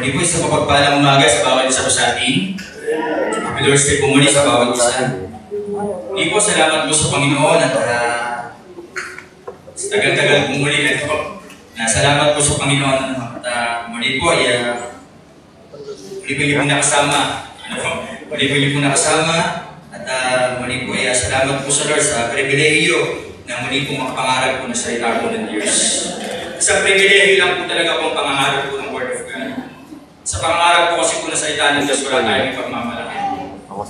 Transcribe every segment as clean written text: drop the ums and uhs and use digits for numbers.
Muli po sa mapagpalang umaga sa bawat isa po sa atin. Happy Lord's Day po muli sa bawat isa. Muli po, salamat po sa Panginoon at sa tagal-tagal po muli na ito. Salamat po sa Panginoon at muli po ay muli po nakasama. Muli po nakasama at muli po ay salamat po sa Lord sa pribilehiyo na muli po makapangarap po na salita po ng Diyos. Sa pribilehiyo lang po talaga po ang pangangarap po ng Word of God. Sa pangarap po kasi po na salita ng Diyos, wala tayong pagmamalaki.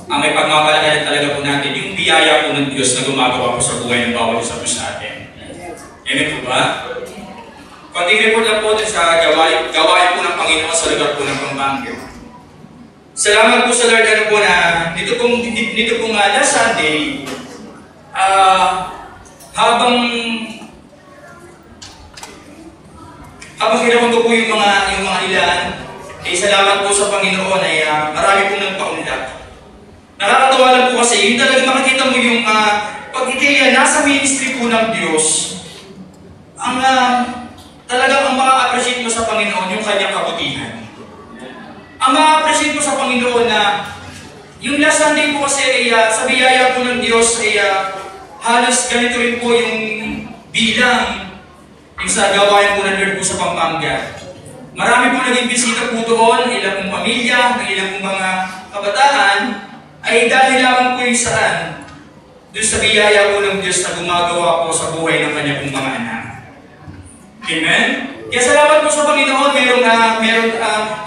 Ang may pagmamalaki talaga po natin, yung biyaya po ng Diyos na gumagawa po sa buhay ng bawat isa po sa atin. Amen po ba? Konting report lang po sa gawain po ng Panginoon sa lugar po ng Pampanga. Salamat po sa Lord po na dito pong last Sunday, habang kinakon ko po yung mga ilan, salamat po sa Panginoon ay marami pong nagpaunlak. Nakakatawa lang po kasi, yung talagang makikita mo yung pag ikaya nasa ministry po ng Diyos, talagang ang maka-appreciate mo sa Panginoon yung kanyang kabutihan. Ang maka-appreciate mo sa Panginoon na yung last Sunday po kasi sa biyaya po ng Diyos ay halos ganito rin po yung bilang yung sa gawain po ng Lord po sa Pampanga. Marami po naging bisita po doon, ilang pong pamilya, ilang pong mga kabataan, ay dahil lamang po yung saan, doon sa biyaya po ng Diyos na gumagawa po sa buhay ng kanya pong mga anak. Amen? Kaya salamat po sa Panginoon,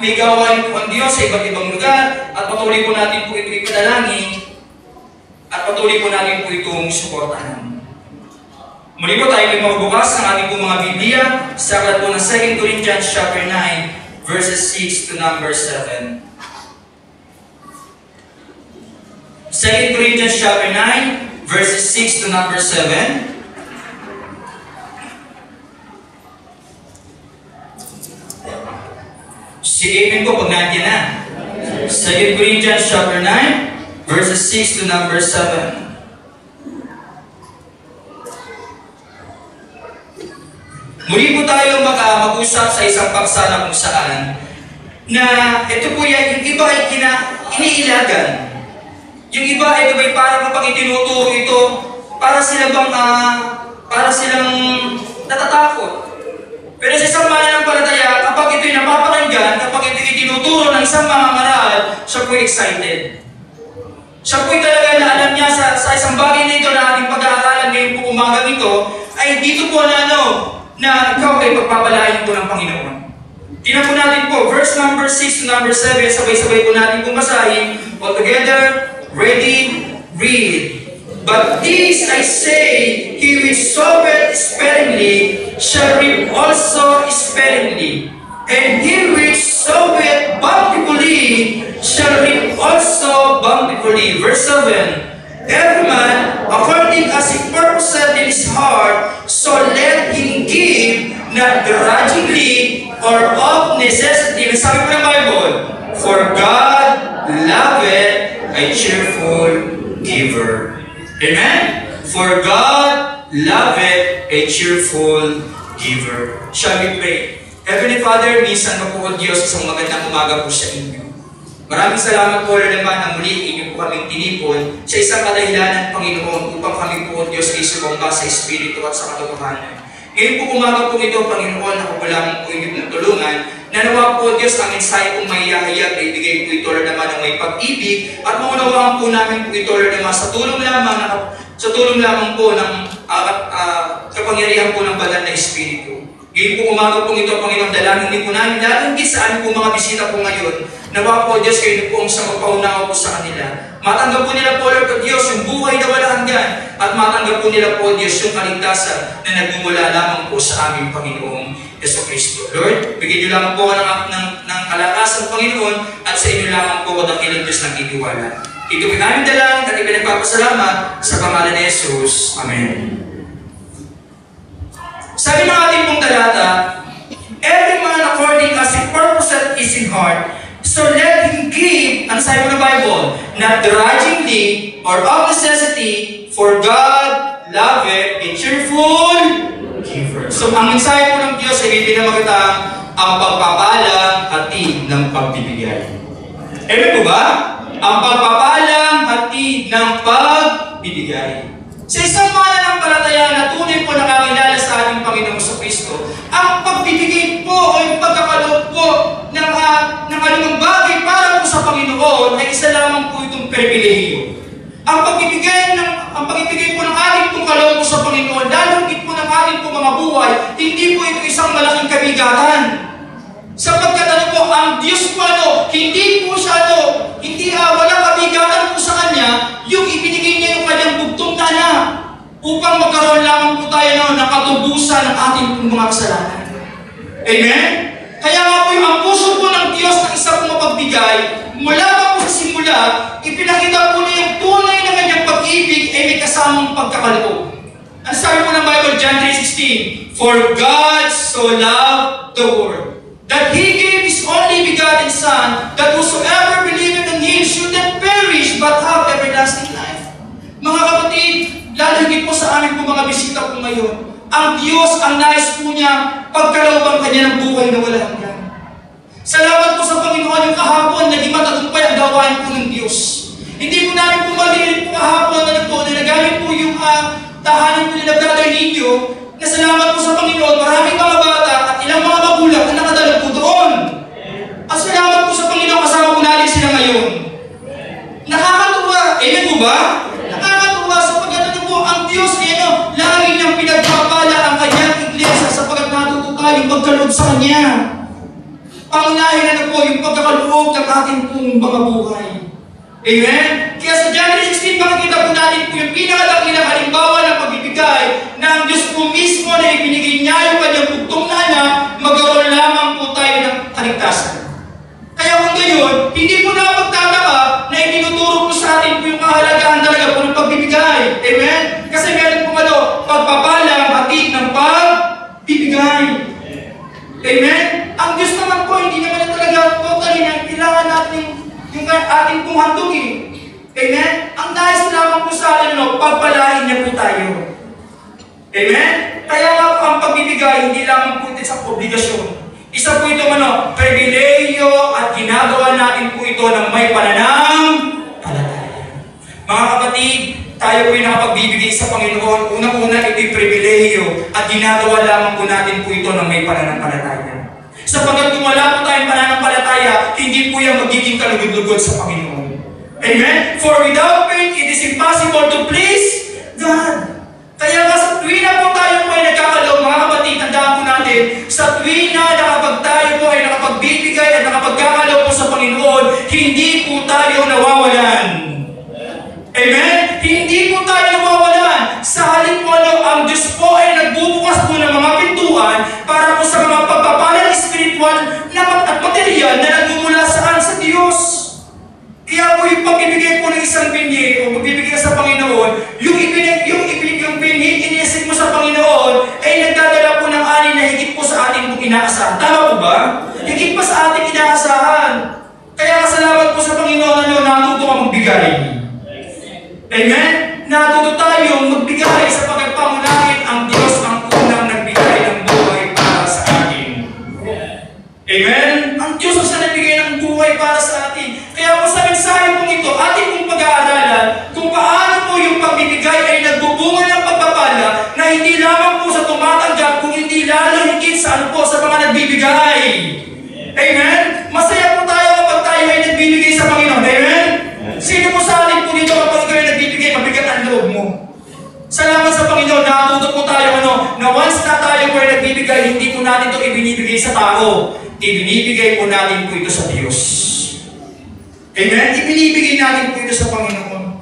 may gawain po ang Diyos sa iba't ibang lugar, at patuloy po natin po ito ipanalangin, at patuloy po natin po itong suportahan. Muli po tayo ay magbukas ng ating po mga Biblia sa aklat po ng 2 Corinthians chapter 9, verses 6 to number 7. 2 Corinthians chapter 9, verses 6 to number 7. Si amen po pag nandiyan na. 2 Corinthians chapter 9, verses 6 to number 7. Muli po tayo mag-usap sa isang paksa na kung saan na ito po yan, yung iba ay iniilagan. Yung iba ay para kapag itinuturo ito, para silang natatakot. Pero sa isang mananampalataya, kapag ito'y napapakinggan, kapag ito'y itinuturo ng isang mamamaral, siya po'y excited. Siya po'y talaga na alam niya sa isang bagay na ito na ating pag-aaralan ngayon po umagang ito, ay dito po na ikaw ay pagpapalain po ng Panginoon. Tingnan po natin po, verse number 6 to number 7, sabay-sabay po natin pumasahin. All together, ready, read. But this I say, he which soweth sparingly shall reap also sparingly, and he which soweth bountifully shall reap also bountifully. Verse 7. Every man, according as he purposeth in his heart, so let him give, not grudgingly or of necessity. Sabi po ng Bible, for God loveth a cheerful giver. Amen? For God loveth a cheerful giver. Shall we pray? Heavenly Father, minsan po po Diyos, isang magandang umaga po sa inyo. Maraming salamat po naman na muli inyo po kaming tinipon sa isang kadahilanan, Panginoon, upang kami po, Diyos, ay sumamba sa Espiritu at sa katotohanan. Ngayon po umaga po ito, Panginoon, ako po lamang po inyong tulungan, na nawa po, Diyos, ang mensahe pong maihahayag ay ibigay po ito naman ng may pag-ibig at maunawaan po namin po ito naman sa tulong lamang po ng kapangyarihan po ng banal na Espiritu. Ngayon po umaga po ito, Panginoon, dalangin din po namin, lalong gisaan po mga bisita po ngayon, nawa po, Diyos, kayo po ang sa magpaunawa po sa kanila. Matanggap po nila po, Lord, Diyos, yung buhay na walang hanggan, at matanggap po nila po, Diyos, yung kaligtasan na nagmumula lamang po sa aming Panginoong Jesucristo. Lord, bigyan niyo lamang po ng kalakasan, Panginoon, at sa inyo lamang po ang ilang Diyos ng itiwala. Ito po namin dalangin at ipinagpapasalamat sa pangalan ni Jesus. Amen. Sabi ng ating pong talata, every man according as he purposeth is in heart, so let him give, ang sabi ng Bible, not grudgingly or of necessity, for God loveth a cheerful giver. So ang mensahe po ng Diyos ay pinamagatang ang pagpapalang hatid ng pagbibigay. Amen po ba? Ang pagpapalang hatid ng pagbibigay. Sa isang mananampalataya na tunay po nakakilala sa ating Panginoong Kristo, ang pagbibigay po o yung pagkakaloob po ng anumang bagay para po sa Panginoon ay isa lamang po itong pribilehiyo. Ang pagbibigay po ng ating pong kaloob po sa Panginoon, lalo higit po ng ating pong mga buhay, hindi po ito isang malaking kabigatan. Sapagkat po, ang Diyos po hindi po siya walang kabigatan po sa Kanya, yung ibinigay niya yung Kanyang bugtong na anak upang magkaroon lamang po tayo ng katubusan ng ating pong mga kasalanan. Amen? Kaya nga po ang puso po ng Diyos na isa pong mapagbigay, mula pa po sa simula, ipinakita po niya yung tunay na Kanyang pag-ibig ay may kasamang pagkakaloob. Ang sabi po ng Bible, John 3:16, "For God so loved the world, that He gave His only begotten Son, that whosoever believeth in Him should not perish, but have everlasting life." Mga kapatid, lalo higit po sa amin po mga bisita po ngayon, ang Diyos, ang nais po niya, pagkalooban Kanya ng buhay na wala hanggan. Salamat po sa Panginoon yung kahapon, naging matagumpay ang gawain po ng Diyos. Hindi po namin po maliit po kahapon na nagamit po yung tahanan po nila Brother Ninyo, na salamat po sa Panginoon, maraming mga bata at ilang mga magulang na nakadalo po doon. At salamat po sa Panginoon, kasama po natin sila ngayon. Nakakatuwa, amen po ba? Nakakatuwa sapagkat po ang Diyos lagi niyang pinagpapala ang Kanyang iglesia sapagkat natuto tayong magkaloob sa Kanya. Pangunahin po yung pagkakaloob ng ating pong mga buhay. Amen? Kaya sa John 3:16, makikita po natin po yung pinakadakilang halimbawa ng pagbibigay na ang Diyos po mismo na ibinigay niya yung Kanyang bugtong na anak, magkaroon lamang po tayo ng kaligtasan. Kaya kung gayon, hindi po na magtataka na itinuturo po sa atin po yung kahalagahan talaga po ng pagbibigay. Amen? Kasi meron po pagpapalang hatid ng pagbibigay. Amen? Ang Diyos naman po, hindi naman talaga totally na kailangan natin yung ating pong handog Amen? Ang nais lamang po sa atin, pagpalain niya po tayo. Amen? Kaya nga po ang pagbibigay, hindi lamang po ito sa obligasyon. Isa po ito pribilehiyo at ginagawa natin po ito ng may pananampalataya. Mga kapatid, tayo po yung nakapagbibigay sa Panginoon. Unang-una, ito'y pribilehiyo at ginagawa lamang po natin po ito ng may pananampalataya. Sapagkat kung wala po tayong pananampalataya, hindi po yan magiging kalugod-lugod sa Panginoon. Amen? For without faith, it is impossible to please God. Kaya nga sa tuwing na po tayo po ay nagkakaloob, mga kapatid, tandaan po natin, sa tuwing na nakapag tayo po ay nakapagbibigay at nakapagkakaloob po sa Panginoon, hindi po tayo nawawalan. Amen? Hindi po tayo nawawalan. Sa halip po ang Diyos po ay nagbubukas po ng mga pintuan para po sa mga pagpapalang spiritual at material na nagmumula saan sa Diyos. Kaya po yung pagbibigay po ng isang binhi o magbibigay sa Panginoon, yung binhi, iniisip mo sa Panginoon, ay nagdadala po ng ani na higit po sa ating inaasahan. Tama po ba? Higit pa sa ating inaasahan. Kaya salamat po sa Panginoon natuto kang magbigay. Amen? Natuto tayong magbigay sa pagpamunahin ang Diyos ang unang nagbigay ng buhay para sa atin. Amen? Ang Diyos ang siya nagbigay ng buhay para sa atin. Kaya po sa mensahe po ito, ating pong pag-aaralan kung paano po yung pagbibigay ay nagbubunga ng pagpapala na hindi lamang po sa tumatanggap, kung hindi lalo higit sa sa mga nagbibigay. Amen? Masaya po tayo kapag tayo ay nagbibigay sa Panginoon. Amen? Sino po sa atin po dito kapag ikaw ay nagbibigay, mabigat ang loob mo? Salamat sa Panginoon, natuto po tayo na once na tayo po ay nagbibigay, hindi po natin ito ibinibigay sa tao. Ibinibigay po natin po ito sa Diyos. Amen? Ibinibigay natin po ito sa Panginoon.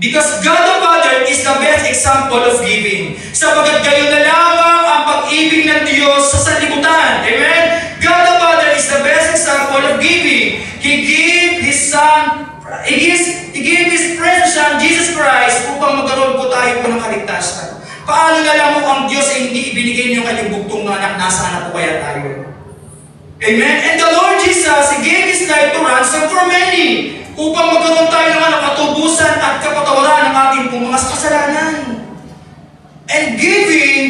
Because God the Father is the best example of giving. Sapagkat gayon na lamang ang pag-ibig ng Diyos sa sanlibutan. Amen? God the Father is the best example of giving. He gave His Son, He gave His precious Son, Jesus Christ, upang magkaroon po tayo po ng kaligtasan. Paano na lang ang Diyos ay hindi ibinigay niyo kanyang bugtong na anak, nasaan na po kaya tayo? Amen? And the Lord Jesus, He gave His life to ransom for many, upang magkaroon tayo ng katubusan at kapatawaran ng ating pong mga kasalanan. And giving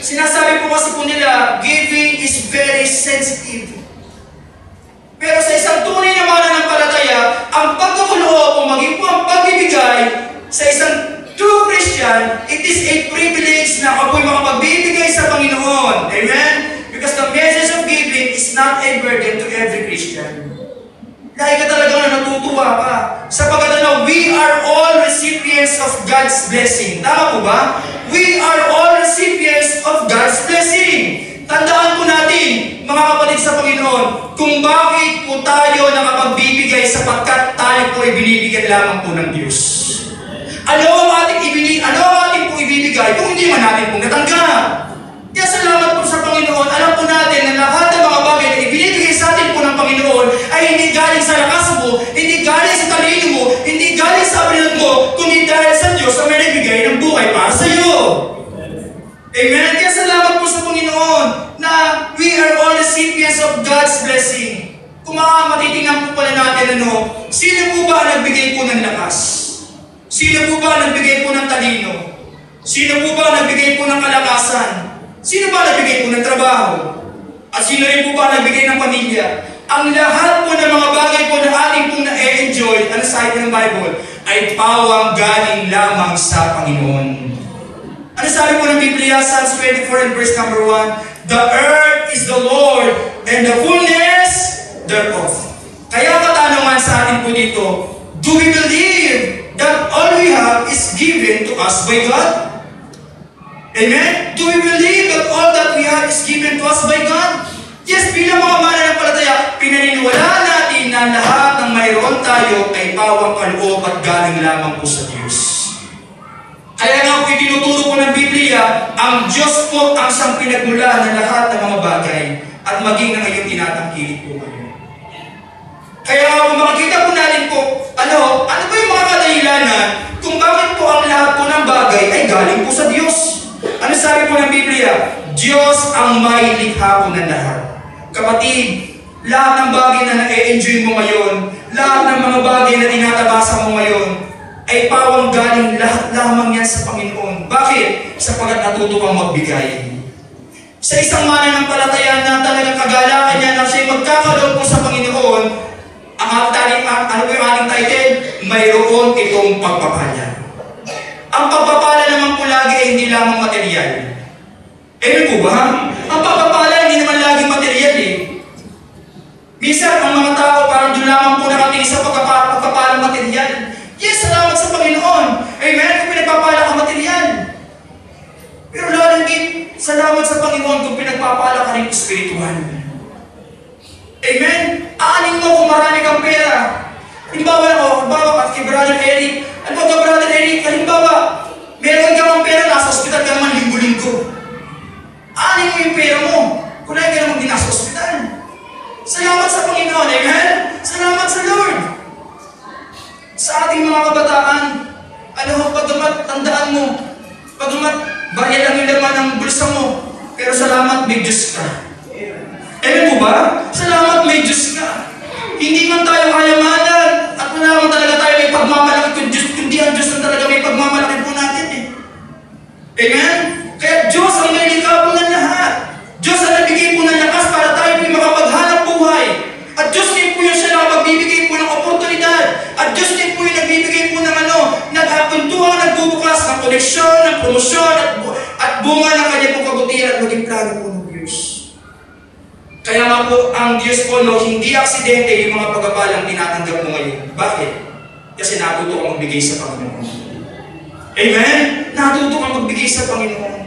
Sinasabi po kasi po nila, giving is very sensitive. Pero sa isang tunay na mananampalataya, ang pagkakuloob o maging po ang pagbibigay sa isang true Christian, it is a privilege na ako'y makapagbibigay sa Panginoon. Amen? Because the message of giving is not a burden to every Christian. Dahil ka talagang natutuwa ka. Sapagkat we are all recipients of God's blessing. Tama po ba? We are all recipients of God's blessing. Tandaan po natin, mga kapatid sa Panginoon, kung bakit po tayo nakapagbibigay sapagkat tayo po ay binibigyan lamang po ng Diyos. Ano ang ating po ibibigay kung hindi man natin po natanggap? Kaya salamat po sa Panginoon, alam po natin na lahat ng mga bagay na ibinibigay sa atin po ng Panginoon ay hindi galing sa lakas mo, hindi galing sa talino mo, hindi galing sa abilidad mo, kundi dahil sa Diyos na may nagbigay ng buhay para sa iyo. Amen? Kaya salamat po sa Panginoon na we are all recipients of God's blessing. Kung matitingnan po pala natin sino po ba ang nagbigay po ng lakas? Sino po ba ang nagbigay po ng talino? Sino po ba ang nagbigay po ng kalakasan? Sino ba nagbigay po ng trabaho? At sino rin po ba nagbigay ng pamilya? Ang lahat po ng mga bagay po na ating pong na-enjoy, ano sabi ng Bible, ay pawang galing lamang sa Panginoon. Ano sabi po ng Biblia, Psalms 24 and verse number 1? The earth is the Lord and the fullness thereof. Kaya katanungan sa atin po dito, do we believe that all we have is given to us by God? Amen? Do we believe that all that we have is given to us by God? Yes, bilang mga mananampalataya, pinaniniwalaan natin na lahat ng mayroon tayo ay pawang kaloob at galing lamang po sa Diyos. Kaya nga po itinuturo po ng Biblia, ang Diyos po ang siyang pinagmula ng lahat ng mga bagay at maging ng iyong tinatangkilik po kayo. Kaya nga kung makikita po natin po, ano ba yung mga kadahilanan kung bakit po ang lahat po ng bagay ay galing po sa Diyos? Ano sabi po ng Biblia? Diyos ang may likha po ng lahat. Kapatid, lahat ng bagay na na-enjoy mo ngayon, lahat ng mga bagay na tinatabasa mo ngayon, ay pawang galing lahat lamang yan sa Panginoon. Bakit? Sapagkat natuto kang magbigay. Sa isang mananampalataya na talagang kagalakan niya na siya'y magkakaroon po sa Panginoon, ano po yung ating title? Mayroon itong pagpapala. Ang pagpapala naman po lagi ay hindi lamang material. Amen po ba? Ang pagpapala hindi naman laging material eh. Minsan, ang mga tao parang doon lamang po nakatingin sa pagpapalang material. Yes, salamat sa Panginoon. Amen? Kung pinagpapala ka material. Pero lalong salamat sa Panginoon kung pinagpapala ka rin spiritual. Amen? Aanin mo kung marami kang pera. Halimbawa kay Brother Eric. Ano ka, Brother Eric? Halimbawa, meron ka ng pera, nasa ospital ka naman linggo-linggo. Aanin mo yung pera mo. Kung lagi ka naman din nasa ospital. Salamat sa Panginoon. Amen? Salamat sa Lord. Sa ating mga kabataan, pagamat tandaan mo, pagamat bayad ang ilaman ng bulsa mo, pero salamat may Diyos ka. Amen po ba? Salamat may Diyos ka. Hindi man tayo kayamanan at wala man talaga tayo may pagmamalaki kung Diyos, kundi ang Diyos na talaga may pagmamalaki po natin eh. Amen? Kaya Diyos ang may likha po ng lahat. Diyos ang nabigay po ng lakas para tayo po makapaghanap buhay. At Diyos din po yung siya na magbibigay po ng oportunidad. At Diyos din po yung nagbibigay po ng naghapuntuhan, nagbubukas ng koneksyon, ng promosyon, at bunga ng kanyang pong kabutihan at maging plano po ng Diyos. Kaya nga po, ang Diyos po, hindi aksidente yung mga pagpapalang tinatanggap mo ngayon. Bakit? Kasi natuto kang magbigay sa Panginoon. Amen? Natuto kang magbigay sa Panginoon.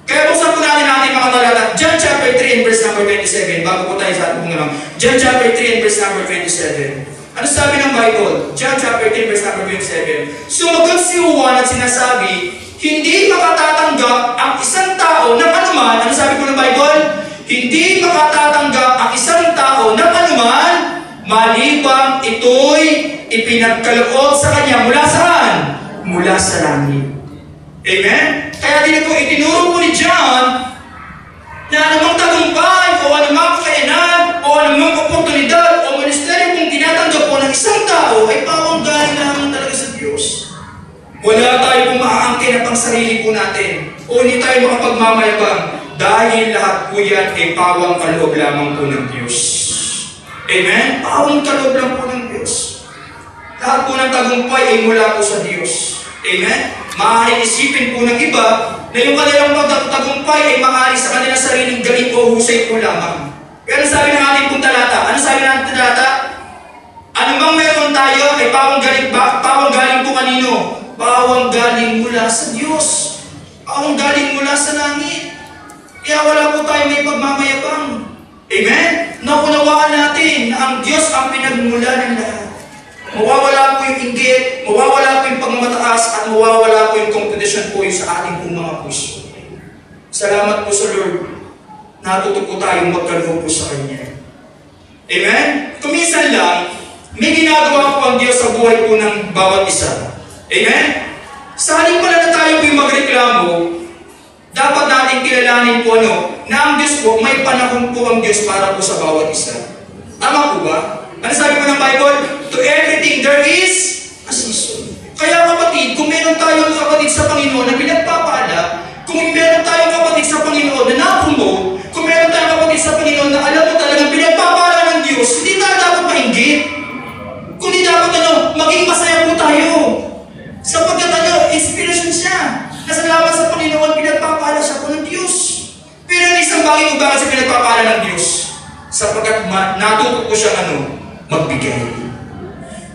Kaya buksan po natin mga talata. John chapter 3 and verse number 27. Bago po tayo sa ating pong John chapter 3 and verse number 27. Ano sabi ng Bible? John chapter 3 verse number 27. Sumagot si Juan at sinasabi, hindi makatatanggap ang isang tao ng anuman. Ano sabi po ng Bible? Hindi makatatanggap ang isang tao ng anuman malibang ito'y ipinagkaloob sa kanya mula saan? Mula sa langit. Amen? Kaya din po itinuro po ni John na anumang tagumpay o anumang kakayanan o anumang oportunidad o ministeryo kung tinatanggap po ng isang tao ay pawang galing naman talaga sa Diyos. Wala tayo pong maaangkin na pang sarili po natin. o hindi tayo makapagmamayabang dahil lahat po yan ay pawang kaloob lamang po ng Diyos. Amen? Pawang kaloob lang po ng Diyos. Lahat po ng tagumpay ay mula po sa Diyos. Amen? Maaaring isipin po ng iba na yung kanilang pagtagumpay ay maaaring sa kanilang sariling galing o husay po lamang. Pero ano sabi ng ating pong talata? Ano sabi ng ating talata? Ano bang meron tayo ay pawang galing po kanino? Pawang galing mula sa Diyos. Pawang galing mula sa langit. Kaya wala po tayo may pagmamayabang. Amen? Naunawaan natin na ang Diyos ang pinagmula ng lahat. Mawawala po yung inggit, mawawala po yung pagmamataas, at mawawala po yung competition po yung sa ating pong mga puso. Salamat po sa Lord. Natuto po tayong magkaloob po sa Kanya. Amen? Kuminsan lang, may ginagawa po ang Diyos sa buhay po ng bawat isa. Amen? Sa halip pala na tayo po yung magreklamo, dapat natin kilalanin po na ang Diyos po, may panahon po ang Diyos para po sa bawat isa. Tama po ba? Ano sabi po ng Bible? To everything there is a season. Kaya kapatid, kung meron tayong kapatid sa Panginoon na pinagpapala, kung meron tayong kapatid sa Panginoon na na-promote, kung meron tayong kapatid sa Panginoon na alam mo talagang pinagpapala ng Diyos, hindi tayo dapat mainggit. Kundi dapat maging masaya po tayo. Sapagkat inspiration siya. Nasalamat sa Panginoon, pinagpapala siya po ng Diyos. Pero ang isang bagay kung bakit siya pinagpapala ng Diyos? Sapagkat natuto po siya magbigay.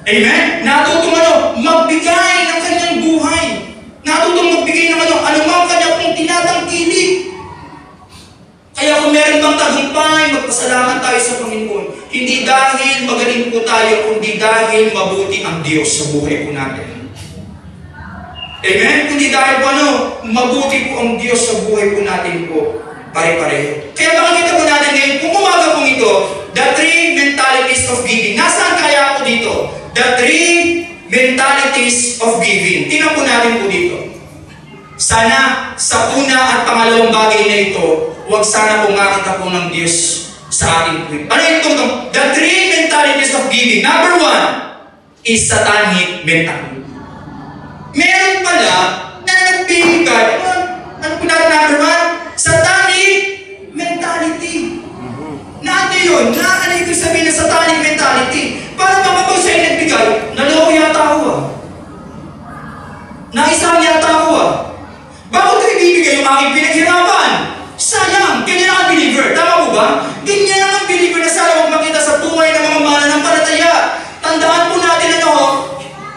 Amen? Natutong magbigay ng kanyang buhay. Natutong magbigay ng anumang kanya pong tinatangkilik. Kaya kung meron bang tagumpay, magpasalamat tayo sa Panginoon. Hindi dahil magaling po tayo, kundi dahil mabuti ang Diyos sa buhay po natin. Amen? Kundi dahil po mabuti po ang Diyos sa buhay po natin po. Pare-pare. Kaya makikita po natin ngayon, kung umaga pong ito, the three mentalities of giving. Nasaan kaya po dito? The three mentalities of giving. Tingnan po natin po dito. Sana sa una at pangalawang bagay na ito, huwag sana po makita po ng Diyos sa ating po. Ano ito? The three mentalities of giving. Number one is satanic mentality. Meron pala na nagbibigay. Ano po natin number one? Satanic mentality. Na ano yun? Ano ibig sabihin ng satanic mentality? Para kapag sa'yo nagbigay, naloko yata ako Naisang yata ako Bakit ko ibibigay yung aking pinaghirapan? Sayang, ganyan ang believer. Tama po ba? Ganyan ang believer na sana huwag makita sa buhay ng mga mananampalataya. Tandaan po natin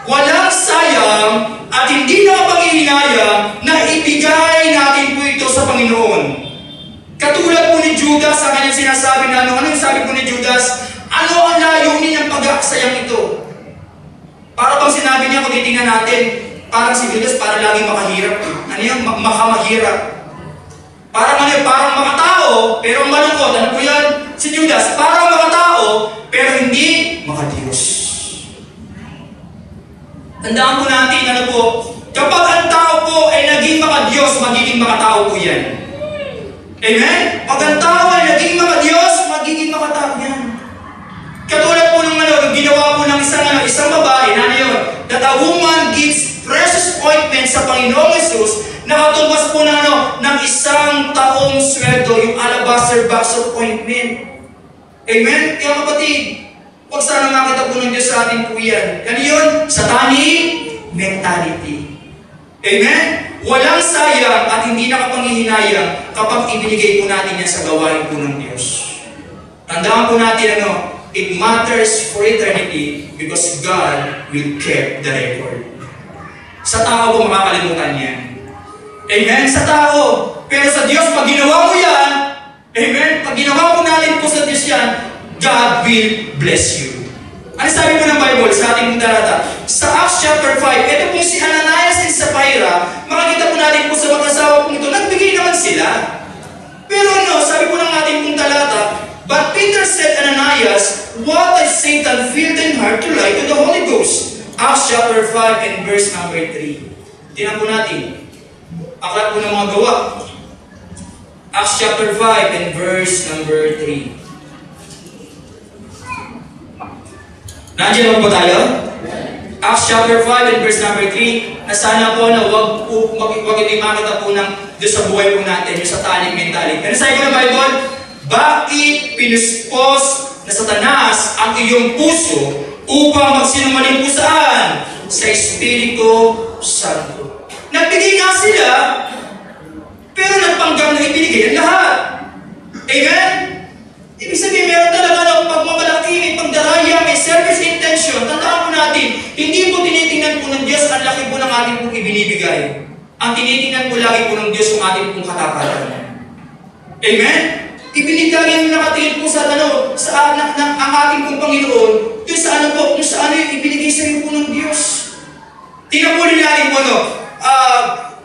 walang sayang at hindi na panghihinayang na ibigay natin po ito sa Panginoon. Katulad po ni Judas sa kanyang sinasabi na ano yung sabi po ni Judas? Ano ang layunin ng pag-aaksayang ito? Para bang sinabi niya kung titingnan natin, parang si Judas para laging makahirap. Ano yung makamahirap? Parang makatao, pero malungkot. Ano po yan? Si Judas, parang makatao, pero hindi makadiyos. Tandaan po natin, kapag ang tao po ay naging makadiyos, magiging makatao po yan. Amen? Pag ang tao ay naging makadiyos, magiging makatao yan. Katulad po ng ginawa po ng isang babae, that a woman gives precious ointment sa Panginoong Jesus, nakatumbas po ng isang taong sweldo, yung alabaster box of ointment. Amen? Kaya kapatid, huwag sana makita po ng Diyos sa atin po yan. Ano yun? Satanic mentality. Amen? Walang sayang at hindi nakapanghihinayang kapag ibinigay po natin yan sa gawain po ng Diyos. Tandaan po natin it matters for eternity because God will keep the record. Sa tao po makakalimutan yan. Amen? Sa tao. Pero sa Diyos, pag ginawa mo yan, amen? Pag ginawa po natin po sa Diyos yan, God will bless you. Ano sabi po ng Bible sa ating talata? Sa Acts chapter 5, ito po si Ananias and Sapphira, makikita po natin po sa mag-asawa po ito, nagbigay naman sila. Pero sabi po ng ating pong talata, but Peter said, Ananias, what has Satan filled in heart to lie to the Holy Ghost? Acts chapter 5 and verse number 3. Tingnan po natin. Aklat po ng mga gawa. Acts chapter 5 and verse number 3. Nandiyan po tayo? Acts chapter 5 and verse number 3, na sana po wag ito makita po ng doon sa buhay po natin, yung satanic mentality. Ano sabi ko ng Bible? Bakit pinuspos na Satanas ang iyong puso upang magsinungaling po saan? Sa Espiritu Santo. Nagbigay nga sila, pero nagpanggap na ibinigay ang lahat. Amen? Ibig sabihin, meron talaga ng pagmamalaki, may pagdaraya, may selfish intention. Tandaan po natin, hindi po tinitingnan po ng Diyos ang laki po ng ating pong ibinibigay. Ang tinitingnan po lagi po ng Diyos yung ating pong katapatan. Amen? Ibinigay yung nakatingin po sa ang ating pong Panginoon, yung sa yung sa yung ibinigay sa iyo po ng Diyos. Tingnan po natin po,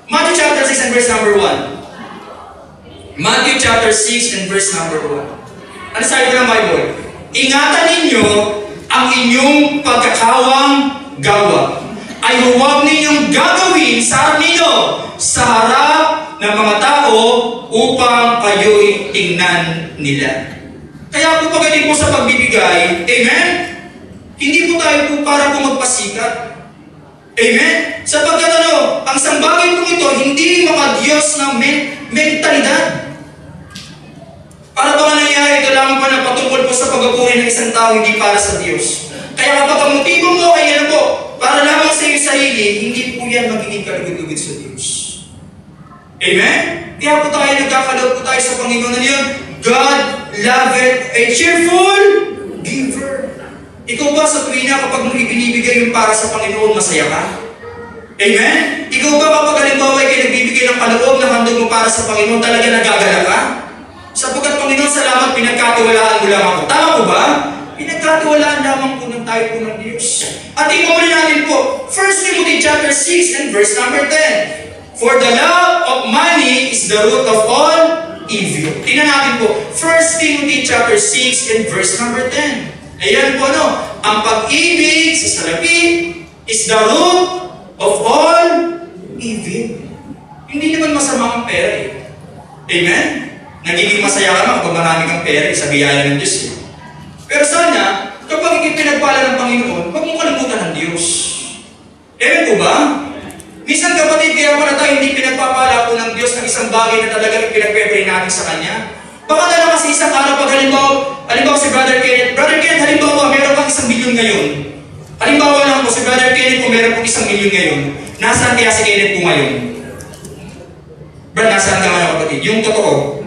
Matthew chapter 6 and verse number 1. Matthew chapter 6 and verse number 1. Ano sabi ko ng Bible? Ingatan ninyo ang inyong pagkakawang gawa. Ay huwag ninyong gagawin sa harap ninyo, sa harap ng mga tao upang kayo'y tingnan nila. Kaya po pagdating po sa pagbibigay, amen? Hindi po tayo po para po magpasikat. Amen? Sapagkat ang isang bagay po ito, hindi mga Diyos na mentalidad. Para ba nga nangyari, ito lamang pa na patungkol po sa pagpupuri ng isang tao, hindi para sa Diyos. Kaya kapag ang motibo mo ay para lamang sa iyong sarili, hindi po yan magiging kalugod-lugod sa Diyos. Amen? Kaya po tayo nagkakalaw po tayo sa Panginoon na yun, God loveth a cheerful giver. Ikaw ba sa tuwina kapag mo ibinibigay yung para sa Panginoon, masaya ka? Amen? Ikaw ba kapag halimbawa ay nagbibigay ng kaloob na handog mo para sa Panginoon, talaga nagagala ka? Sapagkat Panginoon, salamat, pinagkatiwalaan mo lang ako. Tama po ba? Pinagkatiwalaan lamang po ng tayo po ng Diyos. At tingnan muli natin po, 1 Timothy chapter 6 and verse number 10. For the love of money is the root of all evil. Tingnan natin po, 1 Timothy chapter 6 and verse number 10. Ayan po ang pag-ibig sa salapi is the root of all evil. Hindi naman masama ang pera eh. Amen? Nagiging masaya ka naman kapag marami kang pera sa biyaya ng Diyos eh. Pero sana, kapag ikit pinagpala ng Panginoon, huwag mong kalimutan ng Diyos. Amen po ba? Minsan kapatid, kaya pala tayo hindi pinagpapala po ng Diyos ng isang bagay na talagang pinagpe-pray natin sa Kanya. Baka na lang kasi isang araw pag halimbawa si Brother Kenneth, halimbawa meron kang 1 milyon ngayon. Halimbawa lang po si Brother Kenneth kung meron pong 1 milyon ngayon. Nasaan kaya si Kenneth po ngayon? Brad, nasaan ka ngayon kapatid? Yung totoo.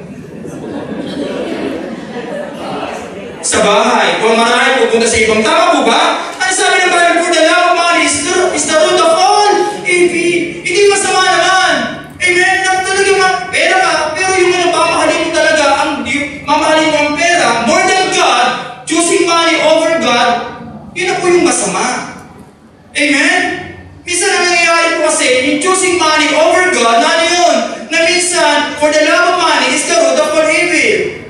Sa bahay. Kung marami pupunta sa ibang tao po ba? Ano sabi ng Bible? For the love of money is the root of all evil. Hindi masama naman. Amen? Talagang pera ka, pero yung mamahalin mo talaga, mamahalin mo ang pera, more than God, choosing money over God, yun na po yung masama. Amen? Minsan ang nangyayari po kasi, yung choosing money over God, na yun? Na minsan, for the love of money is the root of all evil.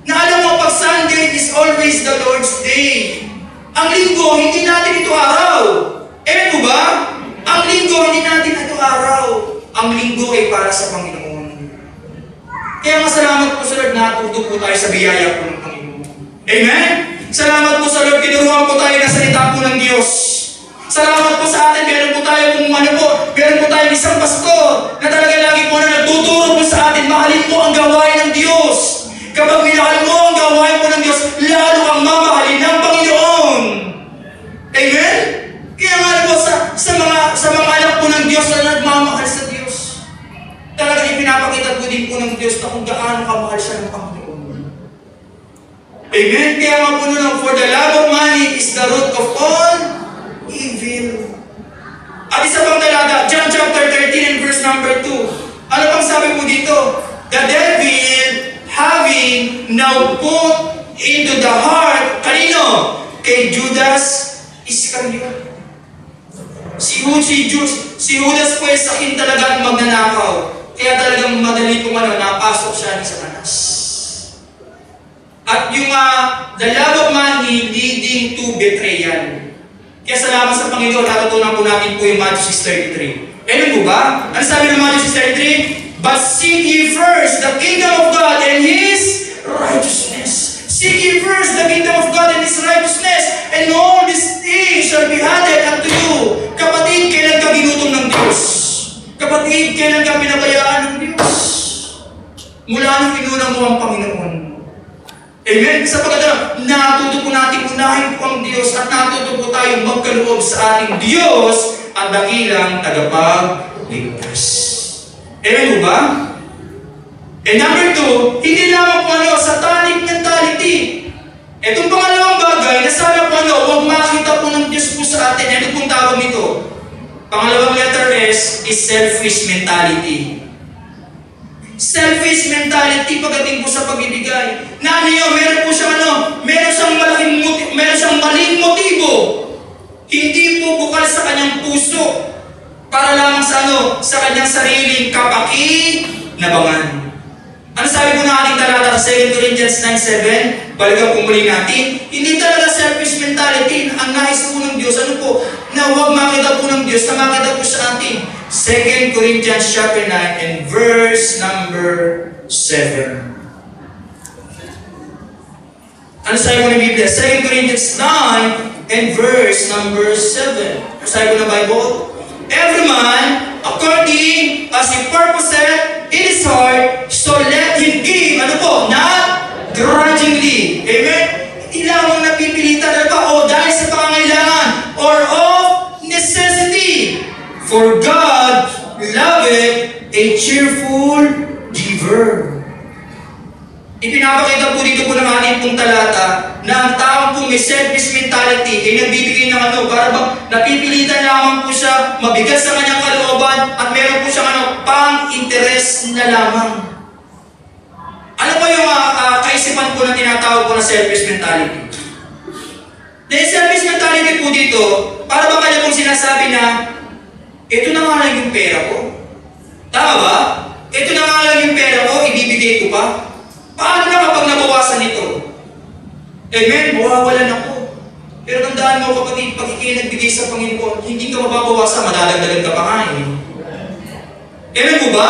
Na alam mo, pag Sunday is always the Lord's Day. Ang linggo, hindi natin ito araw. Po ba? Ang linggo, hindi natin ito araw. Ang linggo ay para sa Panginoon. Kaya masalamat po sa Lord na natuto po tayo sa biyaya po ng Panginoon. Amen? Salamat po sa Lord, tinuruan po tayo na salita po ng Diyos. Salamat po sa atin, meron po tayo meron po tayong isang pastor na talaga lagi po na nagtuturo po sa atin, mahalin po ang gawain ng Diyos. Kapag minahal mo ang gawain po ng Diyos, lalo kang mamahalin ng Panginoon. Amen? Kaya nga po sa mga anak po ng Diyos na nagmamahal sa Diyos, talaga ipinapakita po din po ng Diyos na kung gaano kamahal siya ng Panginoon. Amen? Kaya nga po for the love of money is the root of all evil. At isa pang talata, John chapter 13 and verse number 2. Ano pang sabi po dito? The devil having now put into the heart, kanino? Kay Judas Iscariot. Si Judas po ay sakin talaga at magnanakaw. Kaya talagang madali pong napasok siya ni Satanas. At yung the love of money leading to betrayal. Kaya salamat sa Panginoon, natutunan po natin po yung Matthew 6:33. Ano po ba? Ano sabi ng Matthew 6:33? But seek ye first the kingdom of God and His righteousness. Seek ye first the kingdom of God and His righteousness, and all these things shall be added unto you. Kapatid, kailan ka ginutom ng Diyos? Kapatid, kailan ka pinabayaan ng Diyos? Mula nung inunang mo ang Panginoon. Amen? Sapagkat natuto po natin unahin po ang Diyos at natuto po tayong magkaloob sa ating Diyos at dakilang tagapagligtas. Amen po ba? And number 2, hindi lamang po satanic mentality. Itong pangalawang bagay, nasabi po huwag makita po ng Diyos po sa atin. Ano pong tawag nito? Pangalawang letter S is selfish mentality. Selfish mentality pagdating po sa pagbibigay. Na meron po siyang meron siyang maling motibo. Hindi po bukal sa kanyang puso para lamang sa kanyang sariling kapakinabangan. Ano sabi po ng ating talata sa 2 Corinthians 9:7? Balikan po muli natin. Hindi talaga selfish mentality. Ang nais po ng Diyos, na huwag makita po ng Diyos, na makita po sa atin. 2 Corinthians chapter 9 and verse number 7. Ano sabi po ng Biblia? 2 Corinthians 9 and verse number 7. Ano sabi po ng Bible? Every man, according as he purposeth in his heart, so let him give, not grudgingly. Amen? Hindi lamang napipilitan, o dahil sa pangangailangan, or of necessity. For God loveth a cheerful giver. Ipinapakita po dito po ng ating pong talata na ang taong pong may selfish mentality ay nagbibigay ng para bang napipilitan lamang po siya mabigat sa kanyang kalooban at meron po siyang pang-interest na lamang. Ano ba yung kaisipan po na tinatawag po na selfish mentality? Dahil selfish mentality po dito, para ba kanya pong sinasabi na ito na nga lang yung pera ko? Tama ba? Ito na nga lang yung pera ko, ibibigay ko pa? Paano na kapag nabawasan ito? Amen? Mawawalan ako. Pero tandaan mo kapatid, pag ikay nagbigay sa Panginoon, hindi ka mababawasan, madadagdagan ka pa nga eh. Amen mo ba?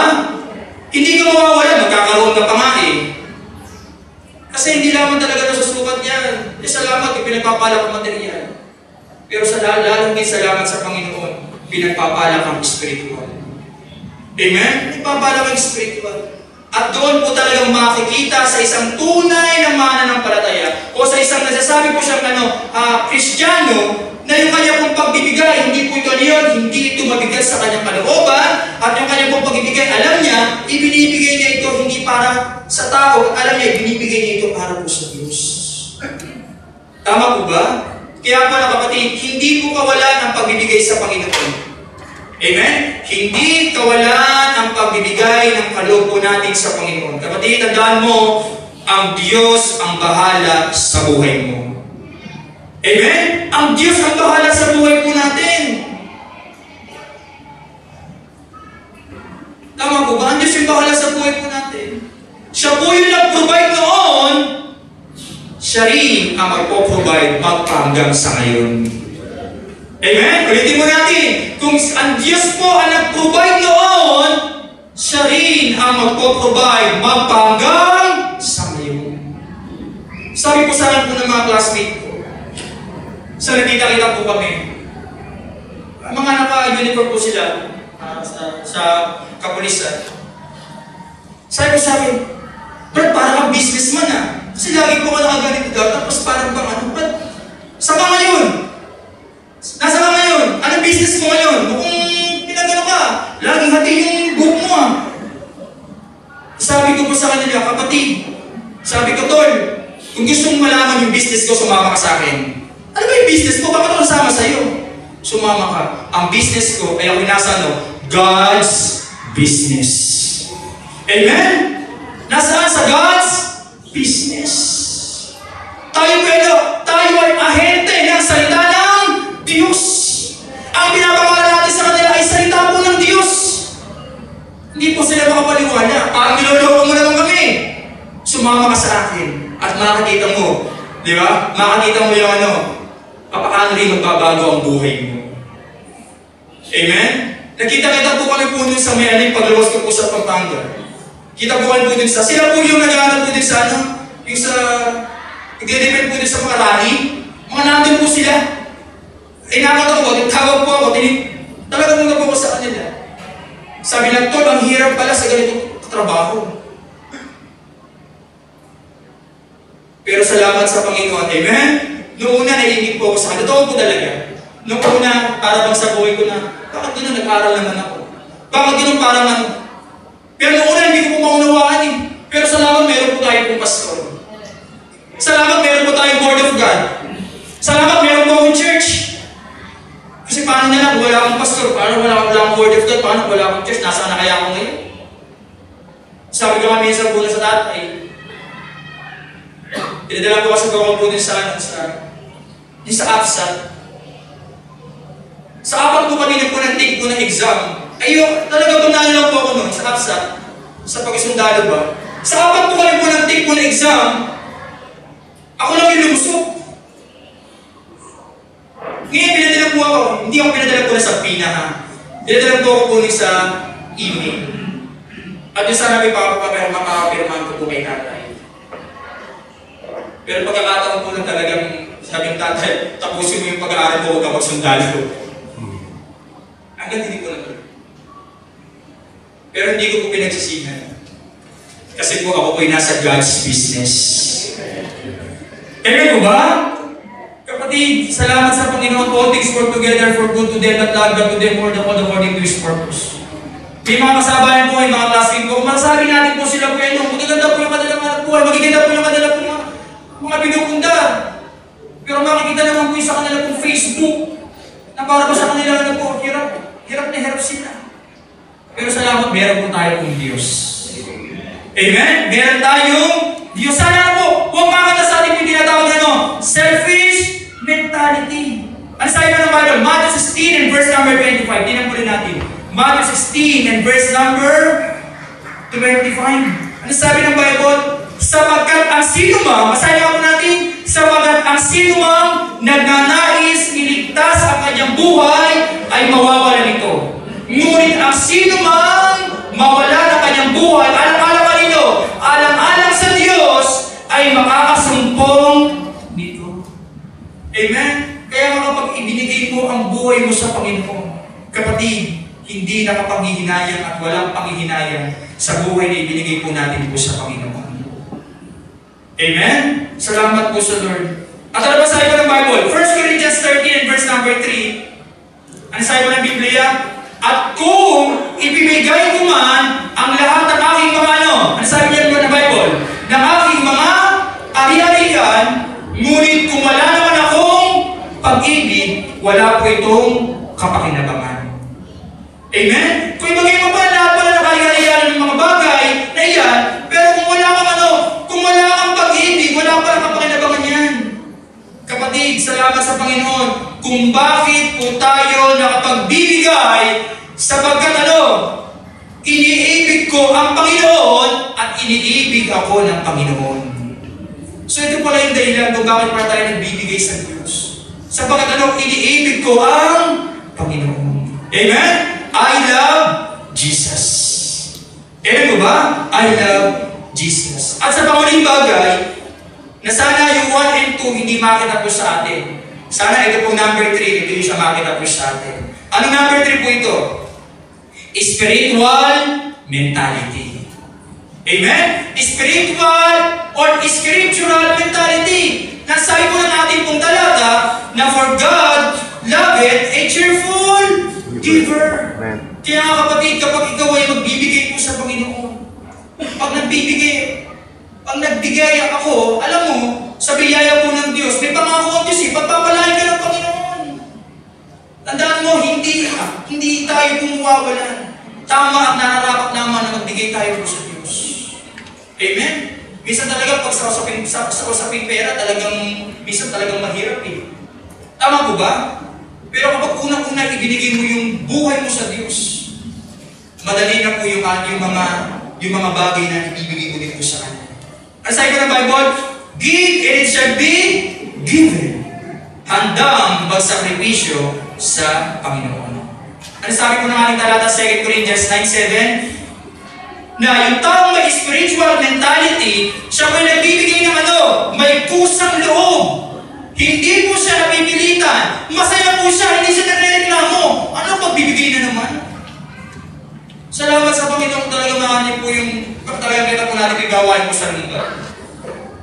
Hindi ka mawawalan, magkakaroon ka pa nga eh. Kasi hindi lamang talaga nasusukat yan. Salamat, pinagpapala kang material. Pero lalong din salamat sa Panginoon, pinagpapala kang spiritual. Amen? Pinagpapala kang spiritual. At doon po talagang makikita sa isang tunay na mananampalataya o sa isang nasasabi po siyang Kristiyano na yung kanya pong pagbibigay, hindi po ito hindi ito mabigat sa kanyang kalooban at yung kanya pong pagbibigay, alam niya, ibinibigay niya ito hindi para sa tao, alam niya, ibinibigay niya ito para po sa Diyos. Tama po ba? Kaya pala kapatid, hindi po kawalan ang pagbibigay sa Panginoon. Amen? Hindi kawalan ang pagbibigay ng kaloob po natin sa Panginoon. Kapatid, tandaan mo, ang Diyos ang bahala sa buhay mo. Amen? Ang Diyos ang bahala sa buhay po natin. Tama po ba? Ang Diyos yung bahala sa buhay po natin. Siya po yung nag-provide noon, siya rin ang magpo-provide magpahanggang sa ngayon. Amen? Ulitin mo natin. Kung ang Diyos po ang nag-provide noon, siya rin ang magpo-provide magpahanggang sa ngayon. Sabi po sa akin po ng mga classmate ko, sa nakita-kita po kami, mga naka-uniform po sila sa kapulisan. Sabi ko sa akin, Brad, parang kang businessman ah. Kasi lagi po ka nakaganito daw, tapos parang bang Brad, saan ka ngayon? Nasa ka ngayon? Anong business mo ngayon? Mukhang pinagano ka. Laging hati yung buhok mo ah. Sabi ko po sa kanila, kapatid, sabi ko, Tol, kung gusto mong malaman yung business ko, sumama ka sa akin. Ano ba yung business ko? Bakit ako nasama sa'yo? Sumama ka. Ang business ko, ay ako nasa God's business. Amen? Nasaan sa God's business? Tayo ay ahente ng salita ng Diyos. Ang pinapakala natin sa kanila ay salita po ng Diyos. Hindi po sila makapaliwala. Parang niloloko mo naman kami. Sumama ka sa akin at makakita mo, di ba? Makakita mo yung papaano rin magbabago ang buhay mo. Amen? Nakita-kita po kami po dun sa may paglawas ko po sa Pampanga. Kita po kami po dun sa, sila po yung nag-aaral po dun sa yung sa, nagde-depend po dun sa mga rally. Mga nandun po sila. Nakakata ko, tawag po ako, talagang muna po ako sa kanila. Sabi ng Tol, ang hirap pala sa ganitong trabaho. Pero salamat sa Panginoon. Amen? Noong una, naiingit po ako sa kanya. Totoo po talaga. Noong una, para bang sa buhay ko na, bakit gano'n nag-aral naman ako? Bakit gano'n parang ano? Pero noong una, hindi ko po maunawaan eh. Pero salamat, meron po tayo pong pastor. Salamat, meron po tayong Word of God. Salamat, meron po akong church. Kasi paano na lang, wala akong pastor, paano wala akong Word of God, paano wala akong church, nasaan na kaya ako ngayon? Sabi ko nga minsan po na sa tatay, pinadala ko kasi ko po din sa APSAT. Sa apat po kami nagpunantig po ng exam. Ayun, talaga tumnalo lang po ako noon sa APSAT. Sa pag-isundalo ba? Sa apat po kami punantig po ng exam, ako lang yung lumusok. Ngayon, pinadala po ako. Hindi ako pinadala po na sa PINA ha. Pinadala po ako po sa email. At yung sana may makakapirmahan ko po kay tatay. Pero pagkakataon po na talagang sabing tatay, tapusin mo yung pag-aaral mo, huwag ka magsundalo. Hanggang hindi ko na. Pero hindi ko po pinagsisihan. Kasi po ako po'y nasa God's business. Amen po ba? Kapatid, salamat sa Panginoon. All things work together for good to them that love God, to them more than all according to His purpose. May mga kasabayan po, may mga classmate po. Masasabi natin po sila po yan. Magaganda po yung kanilang mga buhay. Magiganda po yung kanilang mga pinupunda. Pero makikita naman po yung sa kanilang pong Facebook na para po sa kanilang ano po, hirap na hirap sila. Pero salamat, meron po tayo pong Diyos. Amen? Meron tayong Diyos. Sana po, huwag makakita sa ating yung tinatawag na no, selfish mentality. Ano sabi ng Bible? Matthew 16 and verse number 25. Tingnan po rin natin. Matthew 16 and verse number 25. Ano sabi ng Bible? Sapagkat ang sinumang, masaya po natin, sapagkat ang sinumang nagnanais iligtas ang kanyang buhay ay mawawala nito. Ngunit ang sinumang mawala ng kanyang buhay, alang-alang sa Diyos, ay makakasumpong dito. Amen? Kaya kapag ibinigay mo ang buhay mo sa Panginoon, kapatid, hindi na kapanghihinayang at walang panghihinayang sa buhay na ibinigay po natin po sa Panginoon. Amen? Salamat po sa Lord. At ano ba sabi ko ng Bible? 1 Corinthians 13 and verse number 3. Ano sabi ko ng Biblia? At kung ibibigay ko man ang lahat ng aking mga ano sabi niya ng Bible? Ng aking mga ari-arian, ngunit kung wala naman akong pag-ibig, wala po itong kapakinabangan. Amen? Kung ibigay mo pa lahat pala ng ari-arian ng mga bagay na iyan, pero kung wala kang kung wala kang pag-ibig, wala pa lang kapakinabangan yan. Kapatid, salamat sa Panginoon kung bakit po tayo nakapagbibigay sapagkat iniibig ko ang Panginoon at iniibig ako ng Panginoon. So ito pala yung dahilan kung bakit para tayo nagbibigay sa Diyos. Sapagkat iniibig ko ang Panginoon. Amen? I love Jesus. Amen mo ba? I love Jesus. At sa panguling bagay, na sana yung 1 and 2 hindi makita po sa atin. Sana ito po number 3, hindi siya makita po sa atin. Anong number 3 po ito? Spiritual mentality. Amen? Spiritual or scriptural mentality. Nasabi po ng ating pong talata na for God loveth a cheerful giver. Kaya kapatid, kapag ikaw ay magbibigay po sa Panginoon, pag nagbigay ako, alam mo, sa biyaya po ng Diyos, may pangako ang Diyos pagpapalain ka ng Panginoon. Tandaan mo, hindi tayo pumuwawalan. Tama at nararapat naman na magbigay tayo po sa Diyos. Amen? Minsan talaga, pag sa usaping pera, minsan talagang mahirap eh. Tama po ba? Pero kapag unang-una ibinigay mo yung buhay mo sa Diyos, madali na po yung mga bagay na ibibigay mo dito sa Kanya. Ang sabi ko ng Bible, give and it shall be given. Handang magsakripisyo sa Panginoon. Ano sabi ko ng ating talata 2 Corinthians 9:7? Na yung taong may spiritual mentality, siya may nagbibigay ng may kusang loob. Hindi po siya napipilitan. Masaya po siya, hindi siya nagrereklamo. Ano pagbibigay na naman? Salamat sa Panginoon talaga mahanip po yung talagang kita po natin yung gawain po sa mundo.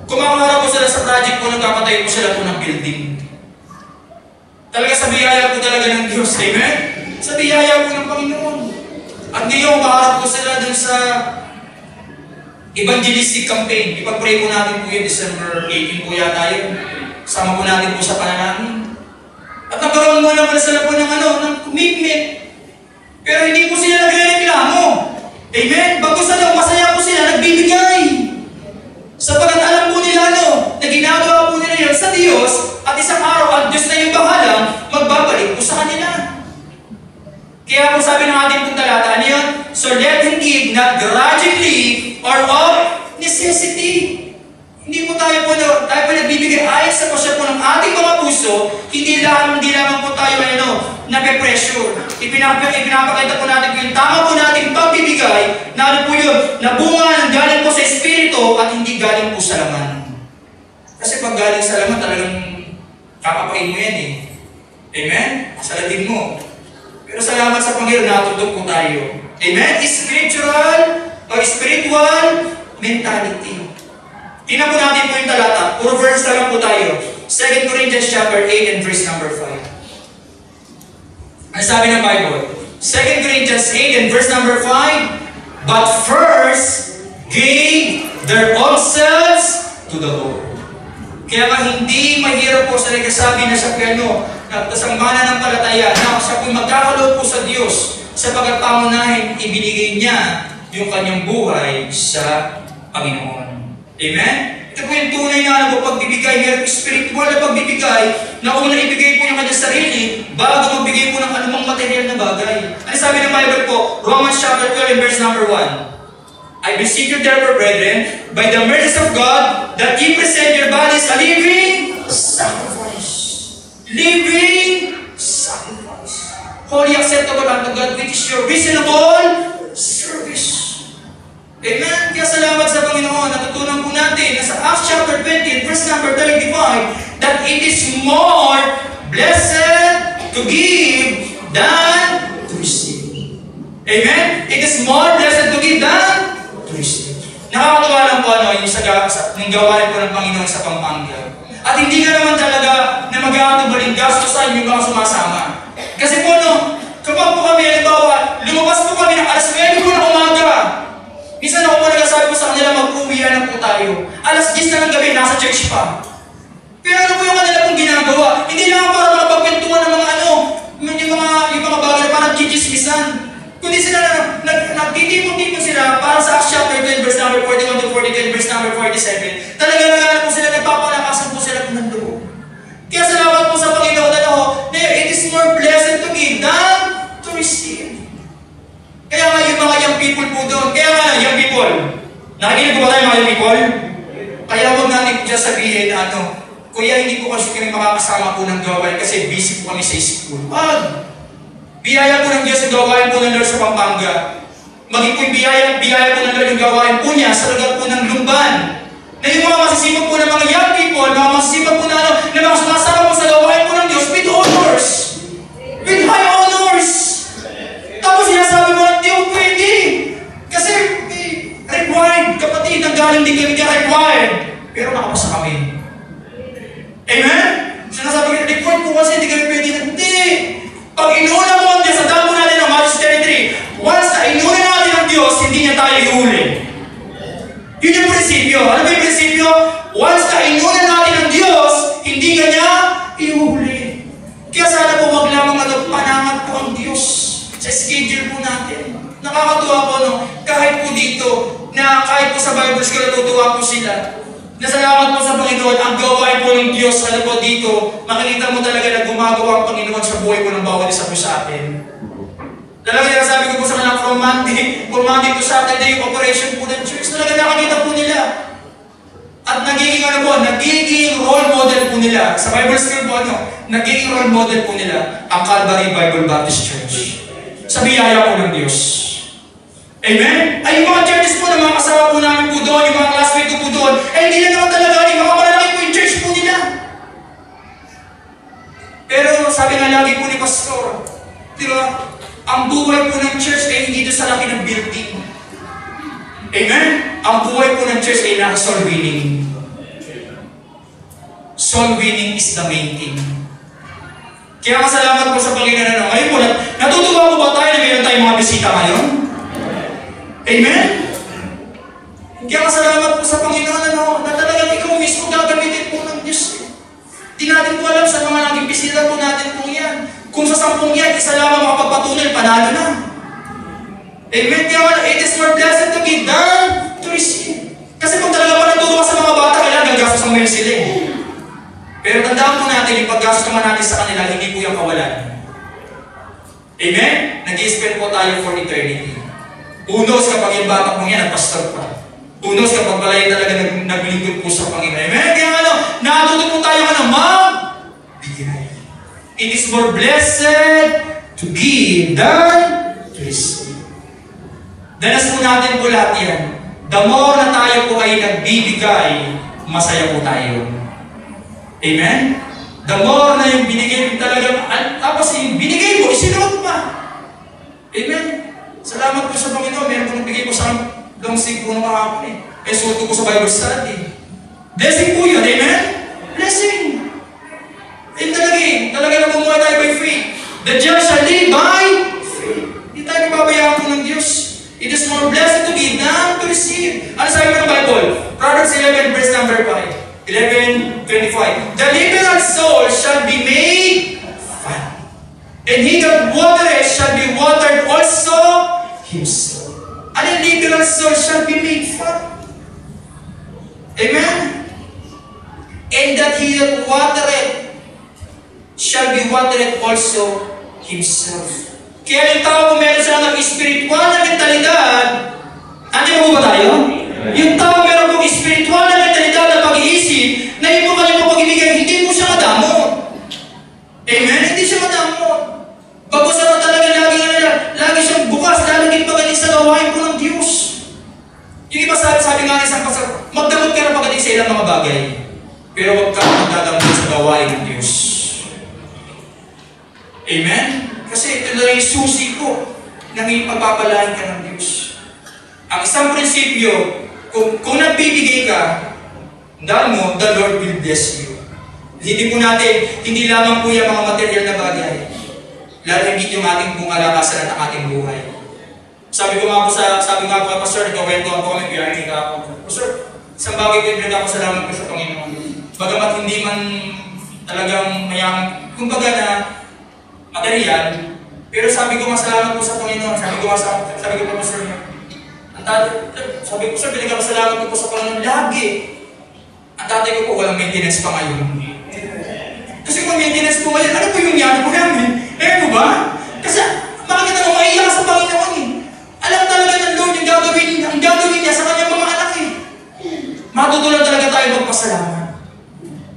Kumakaharap po sila sa project po, nagkakatayo po sila po ng building. Talaga sa biyaya po talaga ng Diyos. Amen? Sa biyaya po ng Panginoon. At ngayon, kaharap po sila dun sa evangelistic campaign. Ipag-pray po natin po yun, December 18 po yata yun. Sama po natin po sa panalangin. At nagkaroon mo naman sila po ng commitment. Pero hindi po sila nagre-reklamo. Amen? Bagos masaya po sila, nagbibigay. Sapagkat alam po nila na ginagawa po nila yun sa Diyos, at isang araw, ang Diyos na yung bahalang, magbabalik po sa kanila. Kaya po sabi ng ating pong talata niyon, so let him give not grudgingly or of necessity. Hindi po tayo po nagbibigay ayon sa pasya po ng ating mga puso, hindi lamang po tayo nape-pressure. Ipinapakita po natin yung tama po nating pagbibigay, na po yun, na bunga ng galing po sa Espiritu at hindi galing po sa laman. Kasi pag galing sa laman, talagang kakapain mo yan eh. Amen? Saladin mo. Pero salamat sa Panginoon, natutog po tayo. Amen? Spiritual or spiritual mentality. Tingnan po natin po yung talata. Puro verse na lang po tayo. 2 Corinthians chapter 8 and verse number 5. Ang sabi ng Bible, 2 Corinthians 8 and verse number 5, but first gave their own selves to the Lord. Kaya nga hindi mahirap po sa nagsasabi na sa piano, na sa mananampalataya, na siya po magkakaloob po sa Diyos, sapagat pangunahin, ibinigay niya yung kanyang buhay sa Panginoon. Amen? Ito po yung tunay na pagbibigay, meron spiritual na pagbibigay, na una ibigay po yung kanyang sarili, bago magbigay po ng anumang material na bagay. Ano sabi ng Bible po? Romans chapter 12 and verse number 1. I beseech you therefore, brethren, by the mercies of God, that ye present your bodies a living sacrifice. Living sacrifice. Holy acceptable unto God, which is your reasonable service. Amen? Kaya salamat sa Panginoon. Natutunan po natin na sa Acts chapter 20, verse number 35, that it is more blessed to give than to receive. Amen? It is more blessed to give than to receive. Nakakatuwa lang po yung gawain po ng Panginoon sa Pampanga. At hindi ka naman talaga na mag-aatubaling gasto sa inyo mga sumasama. Kasi po kapag po kami, halimbawa, lumabas po kami ng alas 9 po ng umaga. Minsan ako po nagsasabi po sa kanila, mag-uwi na po tayo. Alas 10 na ng gabi, nasa church pa. Pero ano po yung kanila pong ginagawa? Hindi lang para makapagpentuhan ng mga yung mga bagay na parang chichismisan. Kundi sila nagtitipon-tipon sila para sa Acts chapter 10, verse number 41 to 42, verse number 47. Talaga po sila, nagpapalakasan po sila ng loob. Kaya salamat po sa Panginoon na it is more blessed to give than to receive. Kaya nga yung mga young people po doon, young people, nakikinig po ba tayo mga young people? Kaya huwag natin dyan sabihin na Kuya, hindi po kasi kami makakasama po ng gawain kasi busy po kami sa school. Biyaya po ng Diyos yung gawain po ng Lord sa Pampanga. Maging po yung biyaya po ng Lord yung gawain po niya sa lugar po ng Lumban. Na yung mga masisipag po ng mga young people, mga masisipag po na mga sumasama po sa gawain po ng Diyos with honors. With high honors. Tapos sinasabi mo, hindi mo pwede. Kasi required, kapatid, nanggaling din kami kaya required. Pero nakapasa kami. Amen? Sinasabi ko, required po kasi hindi kami pwede. Hindi. Pag inuna mo ang Diyos, sa damo natin ng Matthew 33, once na inuna natin ang Diyos, hindi niya tayo ihuli. Yun yung prinsipyo. Ano ba yung prinsipyo? Once na inuna natin ang Diyos, hindi ka niya ihuli. Kaya sana po wag lamang panangat po ang Diyos sa schedule po natin. Nakakatuwa po, kahit po dito, na kahit po sa Bible School, natutuwa po sila. Nasalamat po sa Panginoon, ang gawain po ng Diyos, po dito, makikita mo talaga na gumagawa ang Panginoon sa buhay po ng bawat isa po sa atin. Talaga sabi ko po sa kanila, from Monday to Saturday, yung operation po ng church, talaga nakakita po nila. At nagiging role model po nila. Sa Bible School po, nagiging role model po nila ang Calvary Bible Baptist Church. Sa biyaya po ng Diyos. Amen? Ay, yung mga churches po, ng mga kasama po namin po doon, yung mga classmate ko po doon, hindi na naman talaga, yung mga malalaki po yung church po nila. Pero sabi nga lagi po ni Pastor, di ba, ang buhay po ng church ay hindi doon sa laki ng ang buhay po ng church ay nasa soul winning. Soul winning is the main thing. Kaya masalamat po sa Panginoon. Ngayon po, natutuwa po ba tayo na mayroon tayong mga bisita ngayon? Amen? Kaya masalamat po sa Panginoon na talagang ikaw mismo gagamitin po ng Diyos. Di natin po alam sa mga naging bisita po natin po yan. Kung sa 10 yan, isa lamang makapagpatunay, panalo na. Amen? Kaya it is more blessed to give than to receive. Kasi kung talaga pa natutuwa sa mga bata, kailangan gagastos ang meron sila. Pero tandaan po natin, yung paggastos naman natin sa kanila, hindi po yung kawalan. Amen? Nag-i-spend po tayo for eternity. Who knows kapag yung bata po yan, nagpastor pa. Who knows kapag pala yung talaga naglingkod po sa Panginoon. Amen? Kaya natuto po tayo mag-bigay. It is more blessed to give than to receive. Danas po natin po lahat yan. The more na tayo po ay nagbibigay, masaya po tayo. Amen? The more na yung binigay mo talaga, tapos yung binigay mo, isinuot pa. Amen? Salamat po sa Panginoon. Meron po nagbigay po sa langsig po ng kahapon eh. Suot ko sa Bible study. Blessing po yun. Amen? Blessing. Ayun talaga na bumuha tayo by faith. The just shall live by faith. Hindi tayo mababayaan po ng Diyos. It is more blessed to give than to receive. Ano sabi mo ng Bible? Proverbs 11 verse number 5. 11:25. The liberal soul shall be made fat, and he that watereth shall be watered also himself. And the liberal soul shall be made fat. Amen? And that he that watereth shall be watered also himself. Kaya yung tao kung meron siya ng spiritual na mentalidad, andiyan mo ba tayo? Yung tao meron pong spiritual na mentalidad na pag-iisip, na yung kanyang pag-ibigay, hindi mo siya madamo. Amen? Hindi siya madamo. Pagkusa mo talaga lagi siyang bukas, lagi pagaling sa gawain po ng Diyos. Yung iba sabi nga isang pastor, magdamot ka na pagaling sa ilang mga bagay, pero huwag ka magdadamot sa gawain ng Diyos. Amen? Kasi ito na yung susi ko nang ipagpapalain ka ng Diyos. Ang isang prinsipyo, kung nagbibigay ka, dahil mo, the Lord will bless you. Hindi po natin, hindi lamang po yung mga material na bagay. Lalo hindi yung ating bungalakasan at ang ating buhay. Sabi ko nga po kay Pastor, nagkawentuhan po kami, biyahin ka ako. Pastor, isang bagay ko yung pinagkakasalamat ko sa Panginoon. Bagamat hindi man talagang mayang, kumbaga na material, pero sabi ko masalamat po sa Panginoon. Sabi ko po, Pastor, sabi ko, sir, pinagkakasalamat ko po sa Panginoon lagi. Ang tatay ko po, walang maintenance pa ngayon. Kasi kung maintenance po ngayon, ano po yung yan po namin? Po ba? Kasi makikita mo, maiiyak sa Panginoon eh. Alam talaga ng Lord ang gagawin niya sa kanyang mga anak eh. Matutulan talaga tayo magpasalamat.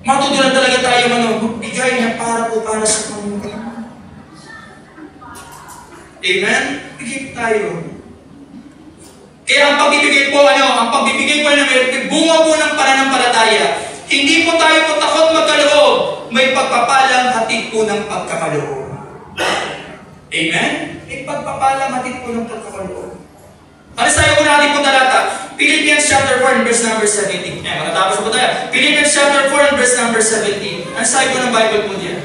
Matutulan talaga tayo magbigay na para sa Panginoon. Amen? Bigay tayo. Kaya ang pagbibigay po na bunga po ng pananampalataya. Hindi po tayo po takot magkaloob. May pagpapalang hatid po ng pagkakaloob. Amen? May pagpapalang hatid po ng pagkakaloob. Ano sayo po natin po talata? Philippians chapter 4 and verse number 17. Matatapos po tayo. Philippians chapter 4 and verse number 17. Ano sayo po ng Bible po diyan?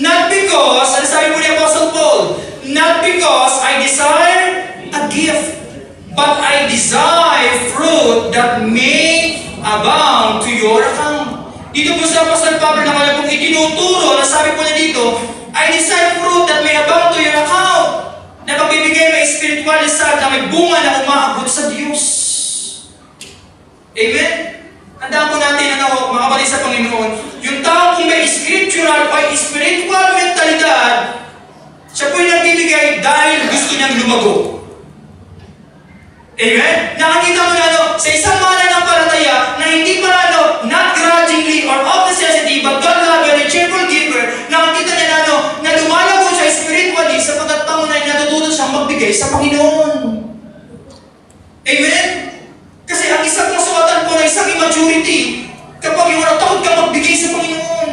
Not because, ano sabi po ni Apostle Paul? Not because I desire a gift, but I desire fruit that may abound to your account. Dito po sa Apostle Pablo na kaya pong itinuturo, na sabi po niya dito, I desire fruit that may abound to your account. Na pagbibigay may spiritual result na may bunga na umaabot sa Diyos. Amen? Tandaan po natin, mga kapatid sa Panginoon, yung tao kung may scriptural o spiritual mentalidad, siya po yung nagbibigay dahil gusto niyang lumago. Amen? Nakakita mo na sa isang mananampalataya na hindi pa not grudgingly or of necessity, but God-lover and cheerful giver, nakakita niya na lumalago siya spiritually sapagkat pangunay natututo siyang magbigay sa Panginoon. Amen? Kasi ang isang kasuwatan po na isang immaturity, kapag yung takot ka magbigay sa Panginoon.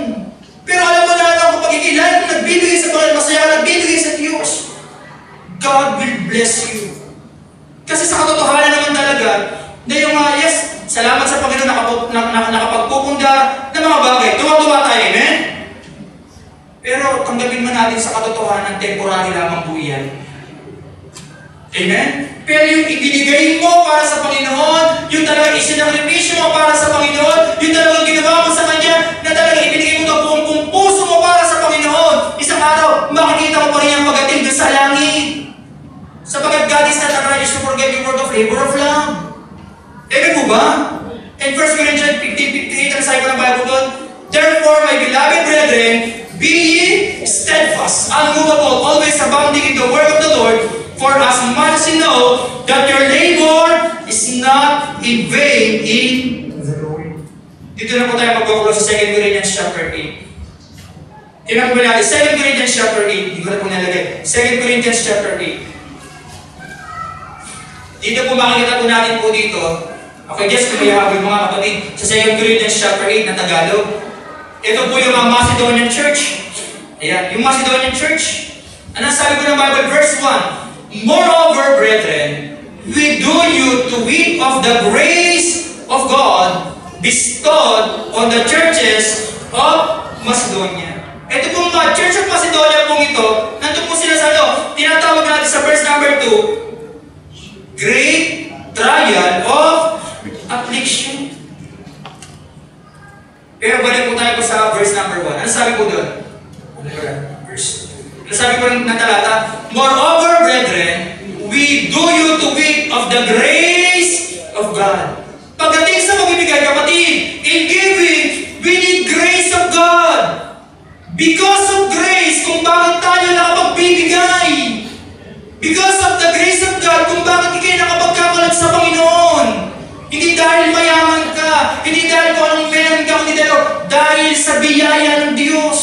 Pero alam mo na kapag ikilan mo nagbibigay sa Panginoon, masaya nagbibigay sa Diyos, God will bless you. Kasi sa katotohanan naman talaga, na Salamat sa Panginoon nakapagpupundar ng mga bagay. Tuwa-tuwa tayo, amen? Pero tanggapin man natin sa katotohanan, temporary lamang po yan. Amen? Pero yung ibinigay mo para sa Panginoon, yung talagang isinakripisyo mo para sa Panginoon, yung talagang ginawa mo sa Kanya, na talagang ibinigay mo ito buong puso mo para sa Panginoon, isang araw, makikita mo pa rin yung pagdating doon sa langit. Sapagkat God is not unrighteous to forget your word of labor of love. Amen po ba? In 1 Corinthians 15:58, ang sabi ko ng Bible doon, therefore, my beloved brethren, be ye steadfast, unmovable, always abounding in the work of the Lord, for as much as you know that your labor is not in vain in the Lord. Dito na po tayo magkukulo sa 2 Corinthians chapter 8. Tingnan po natin, 2 Corinthians chapter 8. Hindi ko na po nalagay. 2 Corinthians chapter 8. Dito po makikita po natin po dito. Okay, just kung may habol mga kapatid, sa 2 Corinthians chapter 8 na Tagalog. Ito po yung mga Macedonian church. Ayan, yung Macedonian church. Ano sabi ko ng Bible? Verse 1. Moreover, brethren, we do you to wit of the grace of God bestowed on the churches of Macedonia. Ito pong mga Church of Macedonia pong ito, nandun po sila sa tinatawag natin sa verse number 2, great trial of affliction. Pero balik po tayo po sa verse number 1. Ano sabi po doon? Verse. Ano sabi po ng talata? Moreover, brethren, we do you to wit of the grace of God. Pagdating sa magbibigay, kapatid, in giving, we need grace of God. Because of grace, kung bakit tayo nakapagbibigay. Because of the grace of God, kung bakit ikay nakapagkakalat sa Panginoon. Hindi dahil mayaman ka, hindi dahil kung anong meron ka, hindi dahil sa biyaya ng Diyos.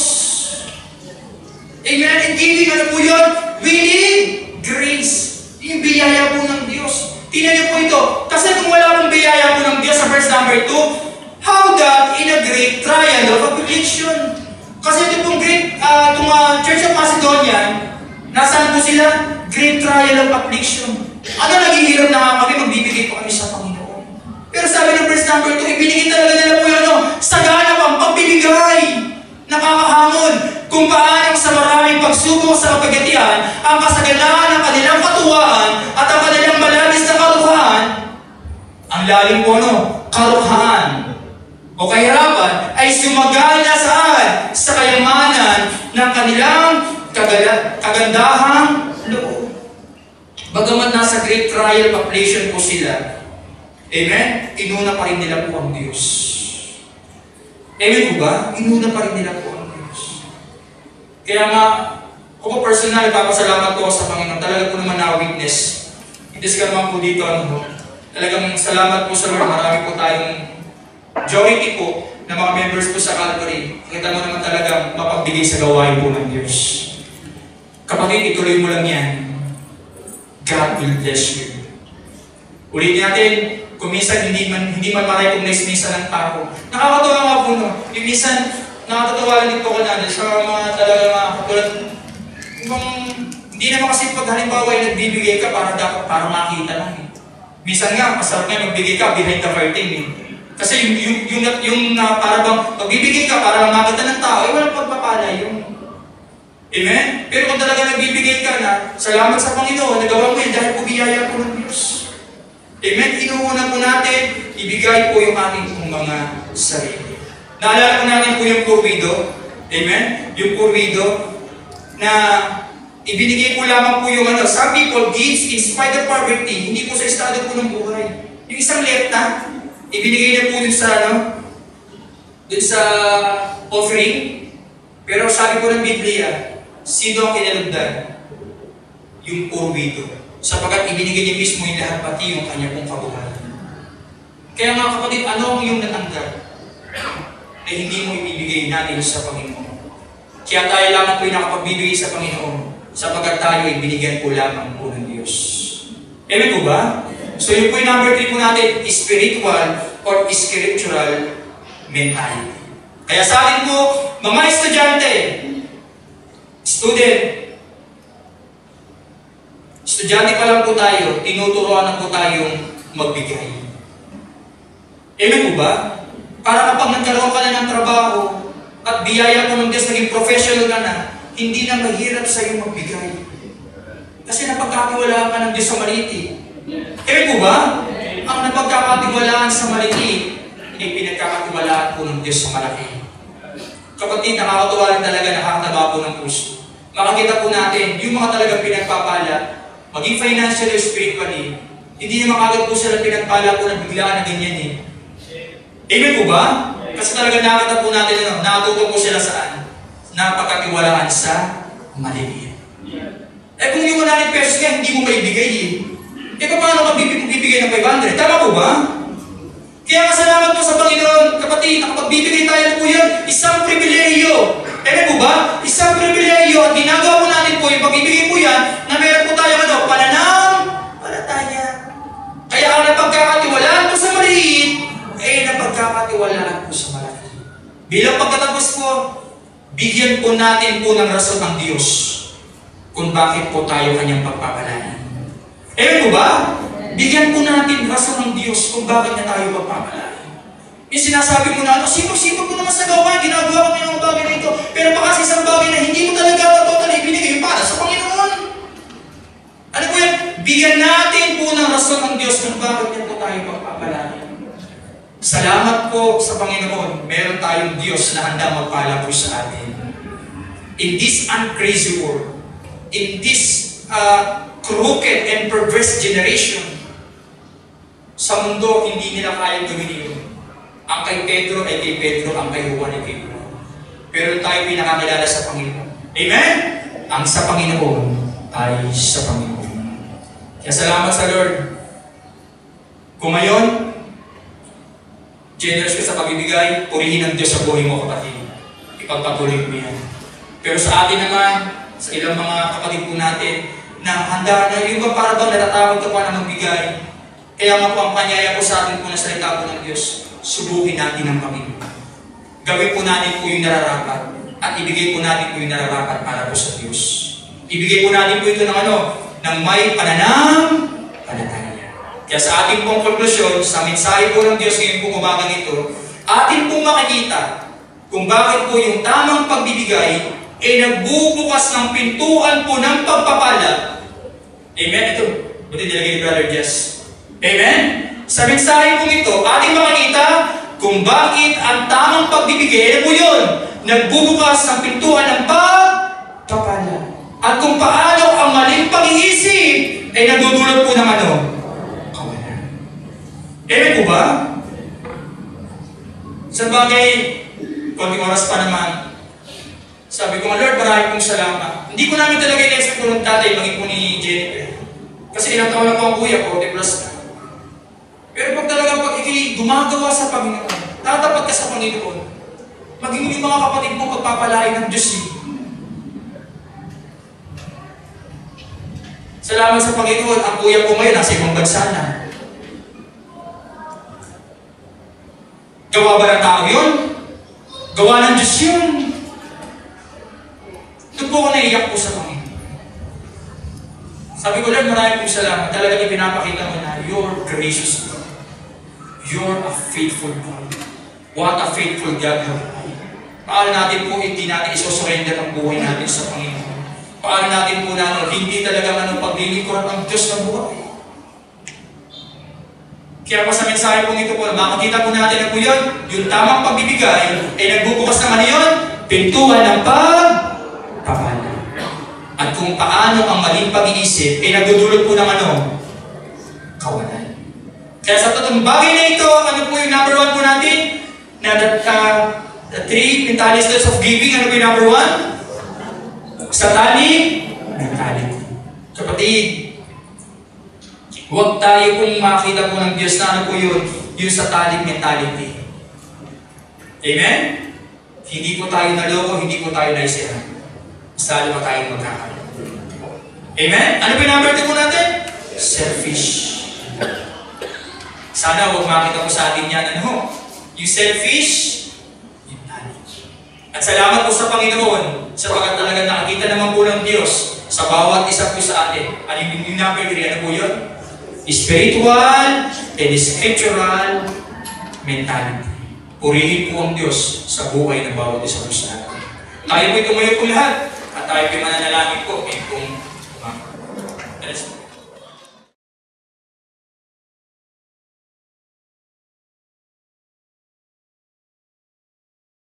Amen? In giving, ano po yun? We need grace. Yung biyaya po ng Diyos. Tingnan niyo po ito. Kasi kung wala pong biyaya po ng Diyos sa verse number 2, how that in a great trial of affliction? Kasi ito pong great, Church of Macedonia, nasaan po sila? Great trial of affliction. Ano naging hirap na nga kami, magbibigay po kami sa Panginoon. Pero sabi ng verse number 2, ibinigay talaga nila po yun, sagana pang pagbibigay. Nakakahamon kung paano sa maraming pagsubok sa kapagatian ang kasaganaan ng kanilang katuwaan at ang kanilang malabis na karuhaan, ang lalim po karuhaan o kahirapan ay sumagana saan? Sa kayamanan ng kanilang kagandahang loob. Bagamat nasa great trial of affliction po sila, amen? Inuna pa rin nila po ang Diyos. Amen po ba? Inuna pa rin nila po ang Diyos. Kaya nga, ako personal, papasalamat ko sa Panginoon. Talaga po naman na-witness. Itis ka naman po dito, talagang salamat po sa Lord. Marami po tayong majority po na mga members po sa Calvary. Kita mo naman talagang mapagbigay sa gawain po ng Diyos. Kapatid, ituloy mo lang yan. God will bless you. Ulitin natin, kung minsan hindi man ma-recognize minsan ng tao. Nakakatawa nga po, yung minsan, nakakatawa din po ko na sa mga talaga mga katulad, hindi naman kasi pag halimbawa ay nagbibigay ka para makita lang. Minsan nga, masarap nga magbigay ka behind the curtain. Kasi yung para bang magbibigay ka para lang makita ng tao, ay walang pagpapala yung. Amen? Pero kung talaga nagbibigay ka na, salamat sa Panginoon, nagawa mo yun dahil po biyaya po ng Diyos. Amen? Inuuna po natin, ibigay po yung ating mga sarili. Naalala po natin po yung poor widow. Amen? Yung poor widow na ibinigay po lamang po yung some people gives in spite of poverty, hindi po sa estado po ng buhay. Yung isang lepta, ibinigay niya po dun sa dun sa offering. Pero sabi po ng Biblia, sino ang kinalugdan? Yung poor widow. Sapagkat ibinigay niya mismo yung lahat pati yung kanya pong kabuhayan. Kaya mga kapatid, ano ang iyong natanggap? Ay hindi mo ibibigay natin sa Panginoon. Kaya tayo lamang po yung nakapagbibigay sa Panginoon sapagkat tayo ay binigyan po lamang po ng Diyos. Amen po ba? So yun po yung number 3 po natin, spiritual or scriptural mentality. Kaya sa atin po, mga estudyante, estudyante pa lang po tayo, tinuturuan na po tayong magbigay. Amen po ba? Para kapag nagkaroon ka na ng trabaho at biyaya po ng Diyos, naging professional ka na, hindi na mahirap sa iyo magbigay. Kasi napagkatiwalaan ka ng Diyos sa maliti. Amen po ba? Ang napagkakatiwalaan sa maliti, ay pinagkakatiwalaan po ng Diyos sa malaki. Kapatid, nakakatuwa rin talaga, nakakataba po ng puso. Makakita po natin, yung mga talagang pinagpapala, maging financially or spiritually, hindi naman agad po sila pinagpala po ng biglaan na ganyan eh. Amen po ba? Kasi talaga nakakita po natin, nakatuto po sila saan? Napagkatiwalaan sa maliliit. Eh kung yung 100 pesos nga, hindi mo maibigay eh. Eh paano ka bibigay ng 500? Tama po ba? Kaya kasalamat po sa Panginoon, kapatid, nakapagbibigay tayo po yan, isang pribilehiyo. Amen po ba? Isang pribilehiyo at ginagawa po natin po yung pagbibigay po yan na meron po tayo pananampalataya. Kaya ang napagkakatiwalaan po sa maliit, ay napagkakatiwalaan po sa malaki. Bilang pagkatapos po, bigyan po natin po ng rason ng Diyos kung bakit po tayo kanyang pagpapalain. Amen po ba? Bigyan po natin rason ng Diyos kung bakit na tayo pagpapalain. Yung sinasabi mo na, sipag-sipag mo naman sa gawa, ginagawa ko ng mga bagay na ito, pero baka sa isang bagay na hindi mo talaga totally binigay para sa Panginoon. Ano po yan? Bigyan natin po ng rason ng Diyos kung bakit niya po tayo pagpapalain. Salamat po sa Panginoon, meron tayong Diyos na handa magpala po sa atin. In this uncrazy world, in this crooked and perverse generation, sa mundo, hindi nila kaya gawin yun. Ang kay Pedro ay kay Pedro, ang kay Juan ay kay Juan. Pero tayo pinakakilala sa Panginoon. Amen? Ang sa Panginoon ay sa Panginoon. Kaya salamat sa Lord. Kung ngayon, generous ka sa pagbibigay, purihin ang Diyos sa buhay mo, kapatid. Ipagpatuloy mo yan. Pero sa atin naman, sa ilang mga kapatid po natin, na handa na, yung ba para bang natatakot ka pa na magbigay? Kaya nga po ang kanyaya po sa atin po na salita po ng Diyos, subukin natin ang Panginoon. Gawin po natin po yung nararapat at ibigay po natin po yung nararapat para po sa Diyos. Ibigay po natin po ito ng may pananampalataya. Kaya sa ating pong konklusyon, sa mensahe po ng Diyos ngayon pong umagang ito, atin pong makikita kung bakit po yung tamang pagbibigay ay nagbubukas ng pintuan po ng pagpapala. Amen? Ito, buti nilagay ni Brother Jess. Amen? Sa mensahe pong ito, ating makikita kung bakit ang tamang pagbibigay, ano po yun? Nagbubukas ng pintuan ng pagpapala. At kung paano ang maling pag-iisip ay nagdudulot po ng kawalan. Amen po ba? Sa bagay, konting oras pa naman, sabi ko, Lord, marami pong salamat. Hindi ko namin talaga in-expect ko ng tatay, maging po ni Jennifer. Kasi ilang taon na po ang kuya ko, 40 plus na. Pero pag talagang pag ikay gumagawa sa Panginoon, tatapat ka sa Panginoon, maging yung mga kapatid mo pagpapalain ng Diyos. Salamat sa Panginoon, ang kuya ko ngayon nasa ibang bansa na. Gawa ba ng tao yun? Gawa ng Diyos yun. Doon po ako naiyak po sa Panginoon. Sabi ko, Lord, marami pong salamat. Talagang ipinapakita mo na you're gracious God. You're a faithful God. What a faithful God you are. Paano natin po hindi natin isosurrender ang buhay natin sa Panginoon? Paano natin po na hindi talaga paglilingkuran ang Diyos ng buhay? Kaya po sa mensahe po nito po, makakita po natin na po yun, yung tamang pagbibigay ay nagbubukas naman yun, pintuan ng pagpapala. At kung paano ang maling pag-iisip ay nagdudulot po ng kawalan. Kaya sa totoong bagay na ito, ano po yung number 1 po natin? Na the 3 mentalities of giving, ano po yung number 1? Sa tali, mentality. Kapatid, huwag tayo pong makita po ng Diyos na ano po yun, yung sa tali mentality. Amen? Hindi po tayo naloko, hindi po tayo naisira. Salo pa tayo magkakaroon. Amen? Ano po yung number 2 po natin? Selfish. Sana huwag makita ko sa atin yan, yung selfish, yung knowledge. At salamat po sa Panginoon, sapagkat talaga nakikita naman po ng Diyos sa bawat isa po sa atin. Ano yung number 3? Ano po yun? Spiritual and scriptural mentality. Purihin po ang Diyos sa buhay ng bawat isa po sa atin. Tayo po'y tumayo po lahat at tayo po'y mananalangin po. Kung